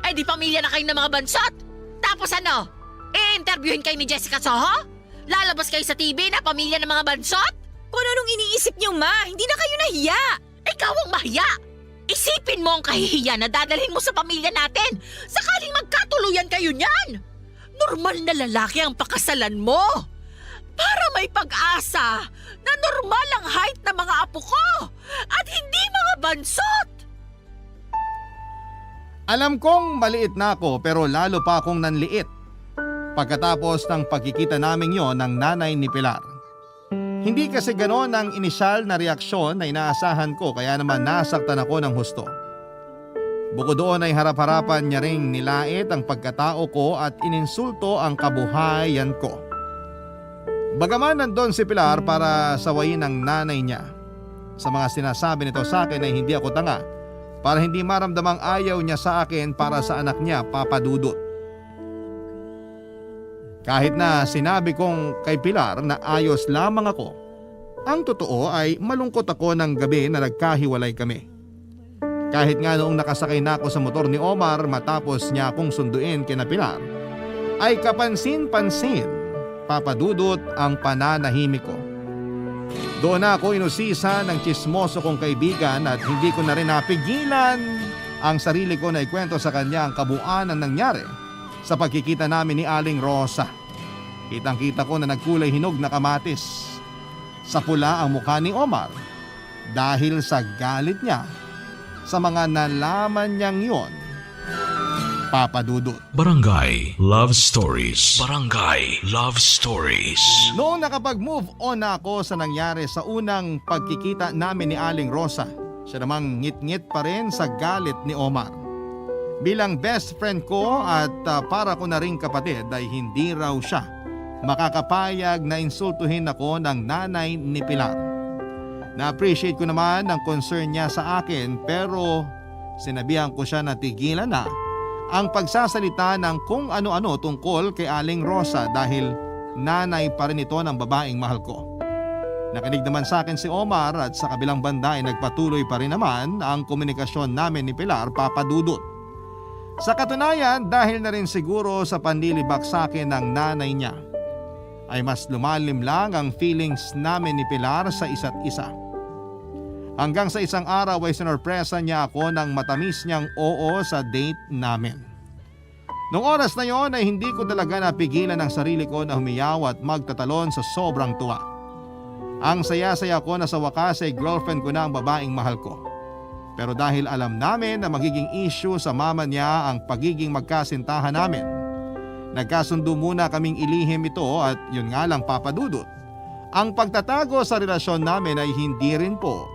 Eh di pamilya na kayo ng mga bansot. Tapos ano? I-interviewin kayo ni Jessica Soho? Lalabas kayo sa TV na pamilya ng mga bansot? Kung anong iniisip niyo, ma, hindi na kayo nahiya. Ikaw ang mahiya! Isipin mo ang kahihiyan na dadalhin mo sa pamilya natin sakaling magkatuluyan kayo niyan! Normal na lalaki ang pakasalan mo! Para may pag-asa na normal ang height ng mga apo ko at hindi mga bansot! Alam kong maliit na ako pero lalo pa akong nanliit pagkatapos ng pagkikita namin yon ng nanay ni Pilar. Hindi kasi gano'n ang inisyal na reaksyon na inaasahan ko kaya naman nasaktan ako ng husto. Bukod doon ay harap-harapan niya ring nilait ang pagkatao ko at ininsulto ang kabuhayan ko. Bagaman nandun si Pilar para sawayin ang nanay niya. Sa mga sinasabi nito sa akin ay hindi ako tanga para hindi maramdamang ayaw niya sa akin para sa anak niya, Papa Dudut. Kahit na sinabi kong kay Pilar na ayos lamang ako, ang totoo ay malungkot ako ng gabi na nagkahiwalay kami. Kahit nga noong nakasakay na ako sa motor ni Omar matapos niya akong sunduin kina Pilar, ay kapansin-pansin, Papa Dudut, ang pananahimik ko. Doon na ako inusisa ng tsismoso kong kaibigan at hindi ko na rin napigilan ang sarili ko na ikwento sa kanya ang kabuuan ng nangyari sa pagkikita namin ni Aling Rosa. Kitang-kita ko na nagkulay hinog na kamatis. Sa pula ang mukha ni Omar dahil sa galit niya sa mga nalaman niyang yon, Papa Dudut. Barangay Love Stories. Barangay Love Stories. Noong nakapag-move on na ako sa nangyari sa unang pagkikita namin ni Aling Rosa, siya namang ngit-ngit pa rin sa galit ni Omar. Bilang best friend ko at para ko na ring kapatid ay hindi raw siya makakapayag na insultuhin ako ng nanay ni Pilar. Na-appreciate ko naman ang concern niya sa akin pero sinabihan ko siya na tigilan na ang pagsasalita ng kung ano-ano tungkol kay Aling Rosa dahil nanay pa rin ito ng babaeng mahal ko. Nakinig naman sa akin si Omar at sa kabilang banda ay nagpatuloy pa rin naman ang komunikasyon namin ni Pilar, Papa Dudut. Sa katunayan, dahil na rin siguro sa panlilibak sa akin ng nanay niya, ay mas lumalim lang ang feelings namin ni Pilar sa isa't isa. Hanggang sa isang araw ay sinorpresa niya ako ng matamis niyang oo sa date namin. Noong oras na yon ay hindi ko talaga napigilan ang sarili ko na humiyaw at magtatalon sa sobrang tuwa. Ang saya-saya ko na sa wakas ay girlfriend ko na ang babaeng mahal ko. Pero dahil alam namin na magiging issue sa mama niya ang pagiging magkasintahan namin, nagkasundo muna kaming ilihim ito at yun nga lang, Papa Dudut, ang pagtatago sa relasyon namin ay hindi rin po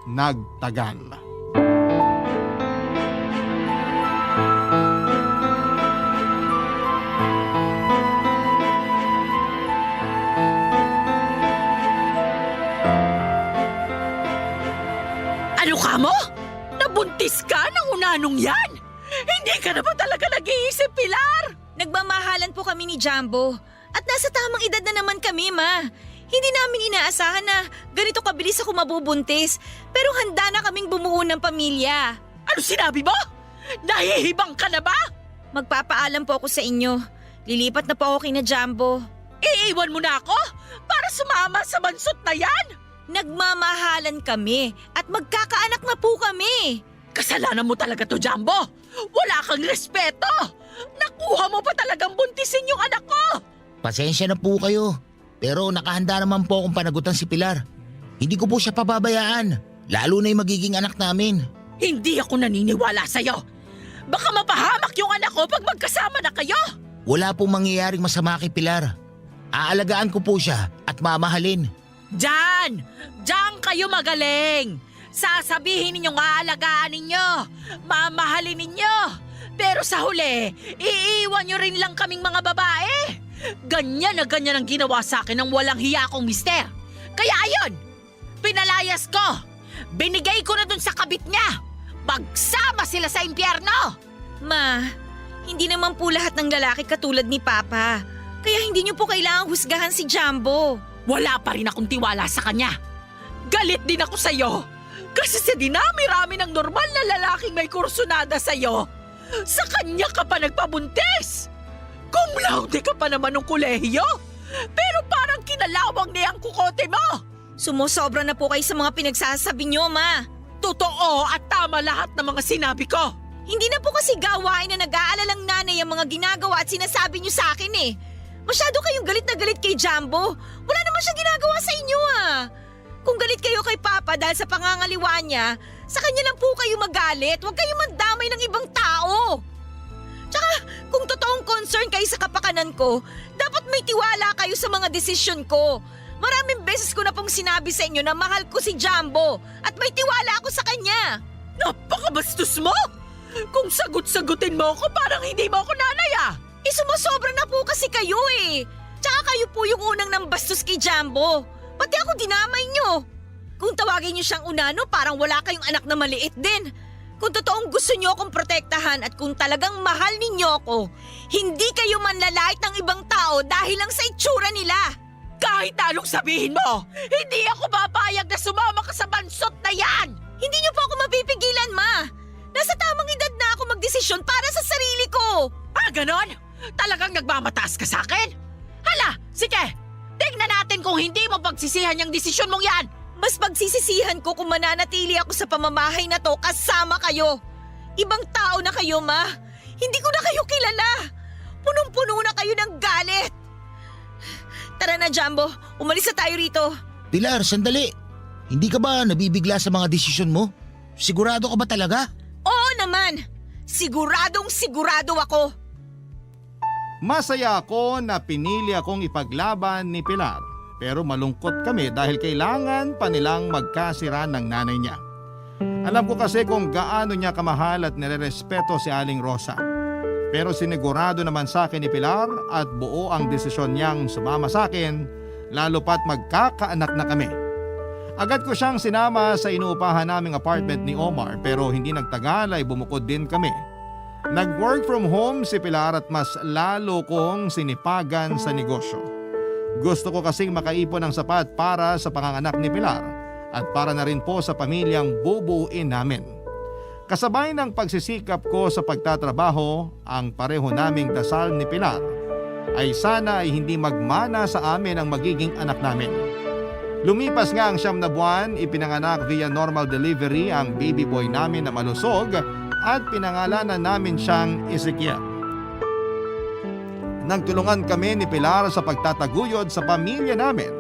nagtagal. Ano ka mo? Nabuntis ka ng unanong yan? Hindi ka na ba talaga nag-iisip, Pilar? Nagmamahalan po kami ni Jumbo at nasa tamang edad na naman kami, ma. Hindi namin inaasahan na ganito kabilis ako mabubuntis pero handa na kaming bumuo ng pamilya. Ano sinabi mo? Nahihibang ka na ba? Magpapaalam po ako sa inyo. Lilipat na po ako kay na Jumbo. Iiwan mo na ako para sumama sa bansot na yan? Nagmamahalan kami at magkakaanak na po kami. Kasalanan mo talaga to, Jumbo. Wala kang respeto. Nakuha mo pa talagang buntisin yung anak ko. Pasensya na po kayo. Pero nakahanda naman po akong panagutan si Pilar. Hindi ko po siya pababayaan. Lalo na yung magiging anak namin. Hindi ako naniniwala sa'yo. Baka mapahamak yung anak ko pag magkasama na kayo. Wala pong mangyayaring masama kay Pilar. Aalagaan ko po siya at mamahalin. Diyan kayo magaling. Sasabihin ninyong aalagaan ninyo, mamahalin ninyo. Pero sa huli, iiwan nyo rin lang kaming mga babae. Ganyan na ganyan ang ginawa sa akin ng walang hiya kong mister. Kaya ayun, pinalayas ko. Binigay ko na dun sa kabit niya. Pagsama sila sa impyerno. Ma, hindi naman po lahat ng lalaki katulad ni Papa. Kaya hindi niyo po kailangang husgahan si Jumbo. Wala pa rin akong tiwala sa kanya. Galit din ako sa'yo. Kasi sa dinami-rami ng normal na lalaking may kursunada sa'yo, sa kanya ka pa nagpabuntis. Cum laude ka pa naman ng kolehiyo. Pero parang kinalawang na yung kukote mo. Sumusobra na po kayo sa mga pinagsasabi niyo, Ma. Totoo at tama lahat ng mga sinabi ko. Hindi na po kasi gawain na nag-aalalang nanay ang mga ginagawa at sinasabi niyo sa akin eh. Masyado kayong galit na galit kay Jumbo. Wala naman siyang ginagawa sa inyo ah. Kung galit kayo kay Papa dahil sa pangangaliwa niya, sa kanya lang po kayo magalit. Huwag kayo mandamay ng ibang tao. Tsaka kung totoong concern kayo sa kapakanan ko, dapat may tiwala kayo sa mga desisyon ko. Maraming beses ko na pong sinabi sa inyo na mahal ko si Jumbo at may tiwala ako sa kanya. Napakabastos mo! Kung sagot-sagutin mo ako, parang hindi mo ako nanay ah! Sumusobra na po kasi kayo eh. Tsaka kayo po yung unang nambastos kay Jumbo. Pati ako dinamay nyo. Kung tawagin nyo siyang unano, parang wala kayong anak na maliit din. Kung totoong gusto nyo akong protektahan at kung talagang mahal ninyo ako, hindi kayo manlalait ng ibang tao dahil lang sa itsura nila. Kahit anong sabihin mo, hindi ako papayag na sumama ka sa bansot na yan! Hindi nyo po ako mapipigilan, Ma. Nasa tamang edad na ako magdesisyon para sa sarili ko. Ah, ganon? Talagang nagmamataas ka sa akin? Hala, sige! Tingnan natin kung hindi mo pagsisihan yung desisyon mong yan! Mas pagsisisihan ko kung mananatili ako sa pamamahay na to kasama kayo. Ibang tao na kayo, Ma. Hindi ko na kayo kilala. Punong-puno na kayo ng galit. Tara na, Jumbo. Umalis na tayo rito. Pilar, sandali. Hindi ka ba nabibigla sa mga desisyon mo? Sigurado ka ba talaga? Oo naman. Siguradong sigurado ako. Masaya ako na pinili akong ipaglaban ni Pilar. Pero malungkot kami dahil kailangan pa nilang magkasira ng nanay niya. Alam ko kasi kung gaano niya kamahal at nirerespeto si Aling Rosa. Pero sinigurado naman sa akin ni Pilar at buo ang desisyon niyang sumama sa akin, lalo pat magkakaanak na kami. Agad ko siyang sinama sa inuupahan naming apartment ni Omar pero hindi nagtagal ay bumukod din kami. Nag-work from home si Pilar at mas lalo kong sinipagan sa negosyo. Gusto ko kasing makaipon ng sapat para sa panganganak ni Pilar at para na rin po sa pamilyang bubuuin namin. Kasabay ng pagsisikap ko sa pagtatrabaho, ang pareho naming dasal ni Pilar ay sana ay hindi magmana sa amin ang magiging anak namin. Lumipas nga ang 9 na buwan, ipinanganak via normal delivery ang baby boy namin na malusog at pinangalanan namin siyang Ezekiel. Nagtulungan kami ni Pilar sa pagtataguyod sa pamilya namin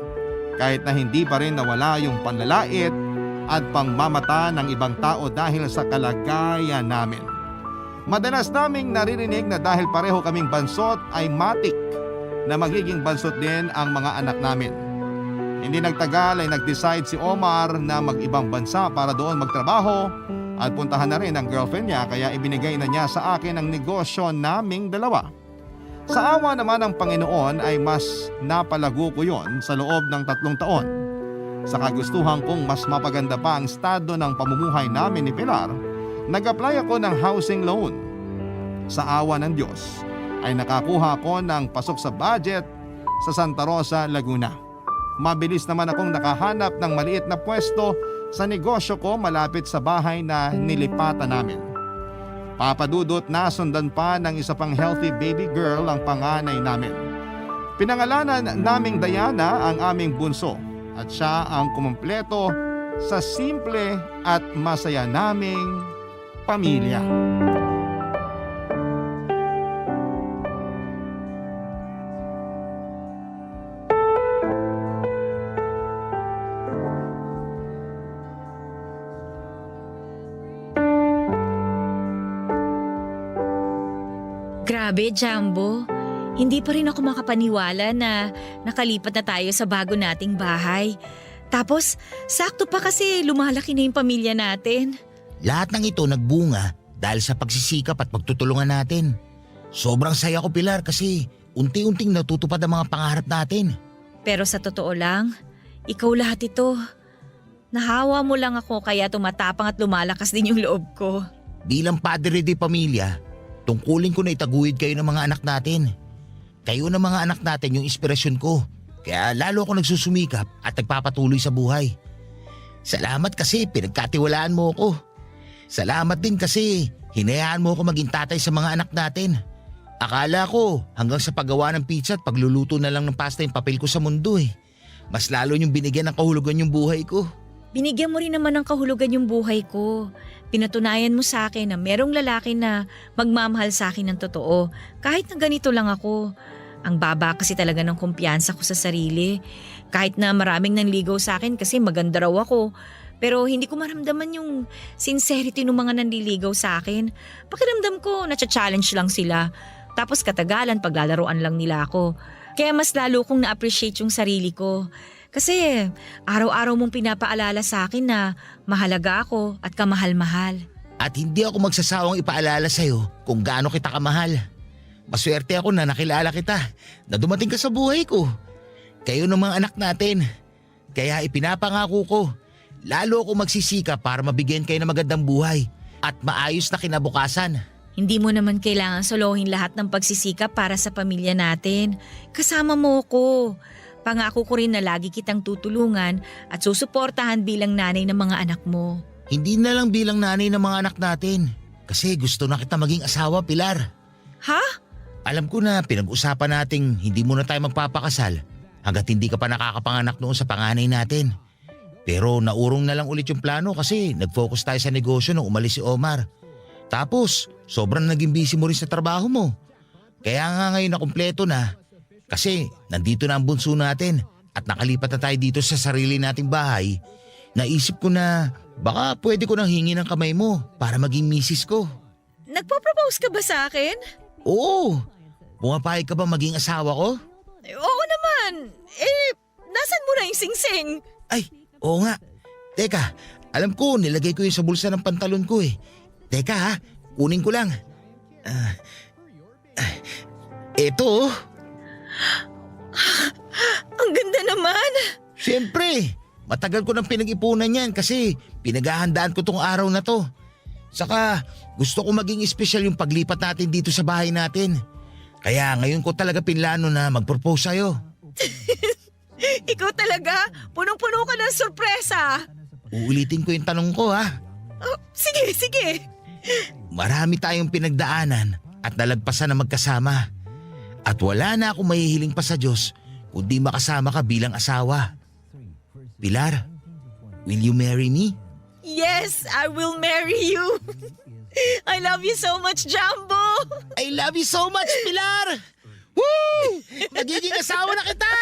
kahit na hindi pa rin nawala yung panlalait at pangmamata ng ibang tao dahil sa kalagayan namin. Madalas naming naririnig na dahil pareho kaming bansot ay matik na magiging bansot din ang mga anak namin. Hindi nagtagal ay nag-decide si Omar na mag-ibang bansa para doon magtrabaho at puntahan na rin ang girlfriend niya kaya ibinigay na niya sa akin ang negosyo naming dalawa. Sa awa naman ng Panginoon ay mas napalago ko yon sa loob ng 3 taon. Sa kagustuhan kong mas mapaganda pa ang estado ng pamumuhay namin ni Pilar, nag-apply ako ng housing loan. Sa awa ng Diyos ay nakakuha ako ng pasok sa budget sa Santa Rosa, Laguna. Mabilis naman akong nakahanap ng maliit na pwesto sa negosyo ko malapit sa bahay na nilipatan namin. Papadudot na sundan pa ng isa pang healthy baby girl ang panganay namin. Pinangalanan naming Diana ang aming bunso at siya ang kumumpleto sa simple at masaya naming pamilya. Grabe, Jumbo. Hindi pa rin ako makapaniwala na nakalipat na tayo sa bago nating bahay. Tapos, sakto pa kasi lumalaki na yung pamilya natin. Lahat ng ito nagbunga dahil sa pagsisikap at pagtutulungan natin. Sobrang saya ko, Pilar, kasi unti-unting natutupad ang mga pangarap natin. Pero sa totoo lang, ikaw lahat ito. Nahawa mo lang ako kaya tumatapang at lumalakas din yung loob ko. Bilang padre de pamilya, tungkulin ko na itaguhid kayo ng mga anak natin. Kayo ng mga anak natin yung inspirasyon ko. Kaya lalo ako nagsusumikap at nagpapatuloy sa buhay. Salamat kasi pinagkatiwalaan mo ako. Salamat din kasi hinayaan mo ako maging tatay sa mga anak natin. Akala ko hanggang sa paggawa ng pizza at pagluluto na lang ng pasta yung papel ko sa mundo eh. Mas lalo yung binigyan ng kahulugan yung buhay ko. Binigyan mo rin naman ng kahulugan yung buhay ko. Pinatunayan mo sa akin na merong lalaki na magmamahal sa akin ng totoo. Kahit na ganito lang ako. Ang baba kasi talaga ng kumpiyansa ko sa sarili. Kahit na maraming nanligaw sa akin kasi maganda raw ako. Pero hindi ko maramdaman yung sincerity ng mga nanliligaw sa akin. Pakiramdam ko na-challenge lang sila. Tapos katagalan paglalaroan lang nila ako. Kaya mas lalo kong na-appreciate yung sarili ko. Kasi araw-araw mong pinapaalala sa akin na mahalaga ako at kamahal-mahal. At hindi ako magsasawang ipaalala sa'yo kung gaano kita kamahal. Maswerte ako na nakilala kita, na dumating ka sa buhay ko. Kayo ng mga anak natin. Kaya ipinapangako ko, lalo ako magsisika para mabigyan kayo ng magandang buhay at maayos na kinabukasan. Hindi mo naman kailangan solohin lahat ng pagsisikap para sa pamilya natin. Kasama mo ko. Pangako ko rin na lagi kitang tutulungan at susuportahan bilang nanay ng mga anak mo. Hindi na lang bilang nanay ng mga anak natin. Kasi gusto na kita maging asawa, Pilar. Ha? Alam ko na pinag-usapan nating hindi muna tayo magpapakasal hanggat hindi ka pa nakakapanganak noon sa panganay natin. Pero naurong na lang ulit yung plano kasi nag-focus tayo sa negosyo nung umalis si Omar. Tapos sobrang naging busy mo rin sa trabaho mo. Kaya nga ngayon na kumpleto na kasi nandito na ang bunso natin at nakalipat na tayo dito sa sarili nating bahay. Naisip ko na baka pwede ko nang hingi ng kamay mo para maging misis ko. Nagpo-propose ka ba sa akin? Oo! Pumapayag ka ba maging asawa ko? Oo naman. Nasan mo na yung singsing? Ay, oo nga. Teka, alam ko nilagay ko yun sa bulsa ng pantalon ko eh. Teka ha, kunin ko lang. Eto. Ang ganda naman. Siyempre, matagal ko nang pinag-ipunan yan kasi pinaghahandaan ko tong araw na to. Saka gusto ko maging espesyal yung paglipat natin dito sa bahay natin. Kaya ngayon ko talaga pinlano na mag-propose sa'yo. Ikaw talaga, punong-puno ka ng sorpresa. Uulitin ko yung tanong ko ha. Oh, sige. Marami tayong pinagdaanan at nalagpasan na magkasama. At wala na akong mahihiling pa sa Diyos kundi makasama ka bilang asawa. Pilar, will you marry me? Yes, I will marry you. I love you so much, Jumbo. I love you so much, Pilar! Woo! Magiging asawa na kita!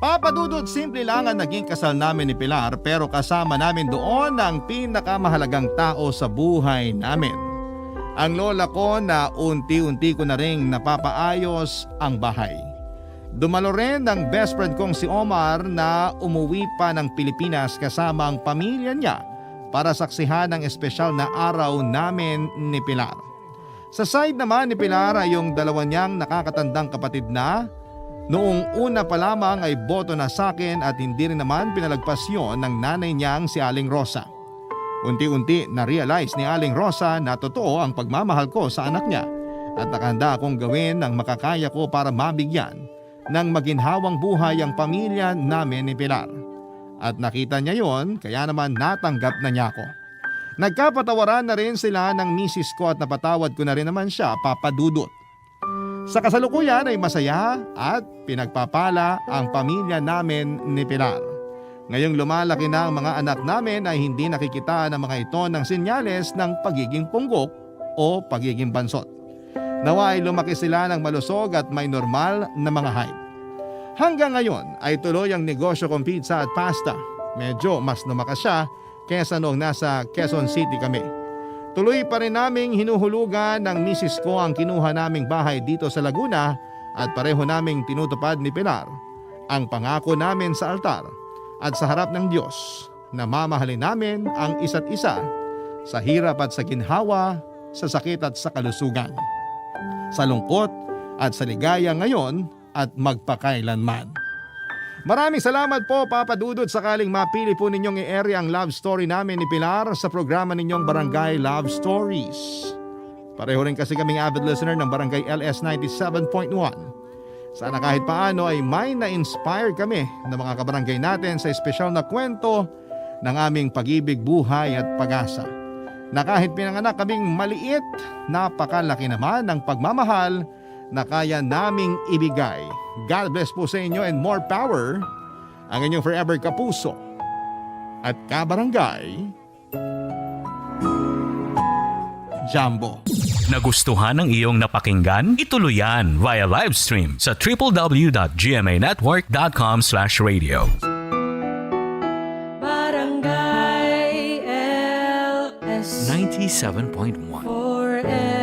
Papa Dudut, simple lang ang naging kasal namin ni Pilar pero kasama namin doon ang pinakamahalagang tao sa buhay namin. Ang lola ko na unti-unti ko na ring napapaayos ang bahay. Dumalo rin ang best friend kong si Omar na umuwi pa ng Pilipinas kasama ang pamilya niya para saksihan ang espesyal na araw namin ni Pilar. Sa side naman ni Pilar ay yung dalawa niyang nakakatandang kapatid na noong una pa lamang ay boto na sa akin at hindi rin naman pinalagpas yun ng nanay niyang si Aling Rosa. Unti-unti na-realize ni Aling Rosa na totoo ang pagmamahal ko sa anak niya at nakahanda akong gawin ang makakaya ko para mabigyan ng maginhawang buhay ang pamilya namin ni Pilar. At nakita niya yon kaya naman natanggap na niya ako. Nagkapatawaran na rin sila ng misis ko at napatawad ko na rin naman siya, Papa Dudut. Sa kasalukuyan ay masaya at pinagpapala ang pamilya namin ni Pilar. Ngayong lumalaki na ang mga anak namin ay hindi nakikita ng mga ito ng sinyales ng pagiging punggok o pagiging bansot. Nawa ay lumaki sila ng malusog at may normal na mga height. Hanggang ngayon ay tuloy ang negosyo kong pizza at pasta. Medyo mas lumakas siya kaysa noong nasa Quezon City kami. Tuloy pa rin naming hinuhulugan ng misis ko ang kinuha naming bahay dito sa Laguna at pareho naming tinutupad ni Pilar ang pangako namin sa altar at sa harap ng Diyos na mamahalin namin ang isa't isa sa hirap at sa ginhawa, sa sakit at sa kalusugan, sa lungkot at sa ligaya ngayon at magpakailanman. Maraming salamat po Papa Dudut sakaling mapili po ninyong i-area ang love story namin ni Pilar sa programa ninyong Barangay Love Stories. Pareho rin kasi kaming avid listener ng Barangay LS 97.1. Sana kahit paano ay may na-inspire kami ng mga kabarangay natin sa espesyal na kwento ng aming pag-ibig, buhay at pag-asa. Na kahit pinanganak kaming maliit, napakalaki naman ng pagmamahal na kaya naming ibigay. God bless po sa inyo and more power. Ang inyong forever kapuso at kabarangay, Jumbo. Nagustuhan ng iyong napakinggan? Ituloy yan via live stream sa www.gmanetwork.com/radio. Barangay LS 97.1 forever.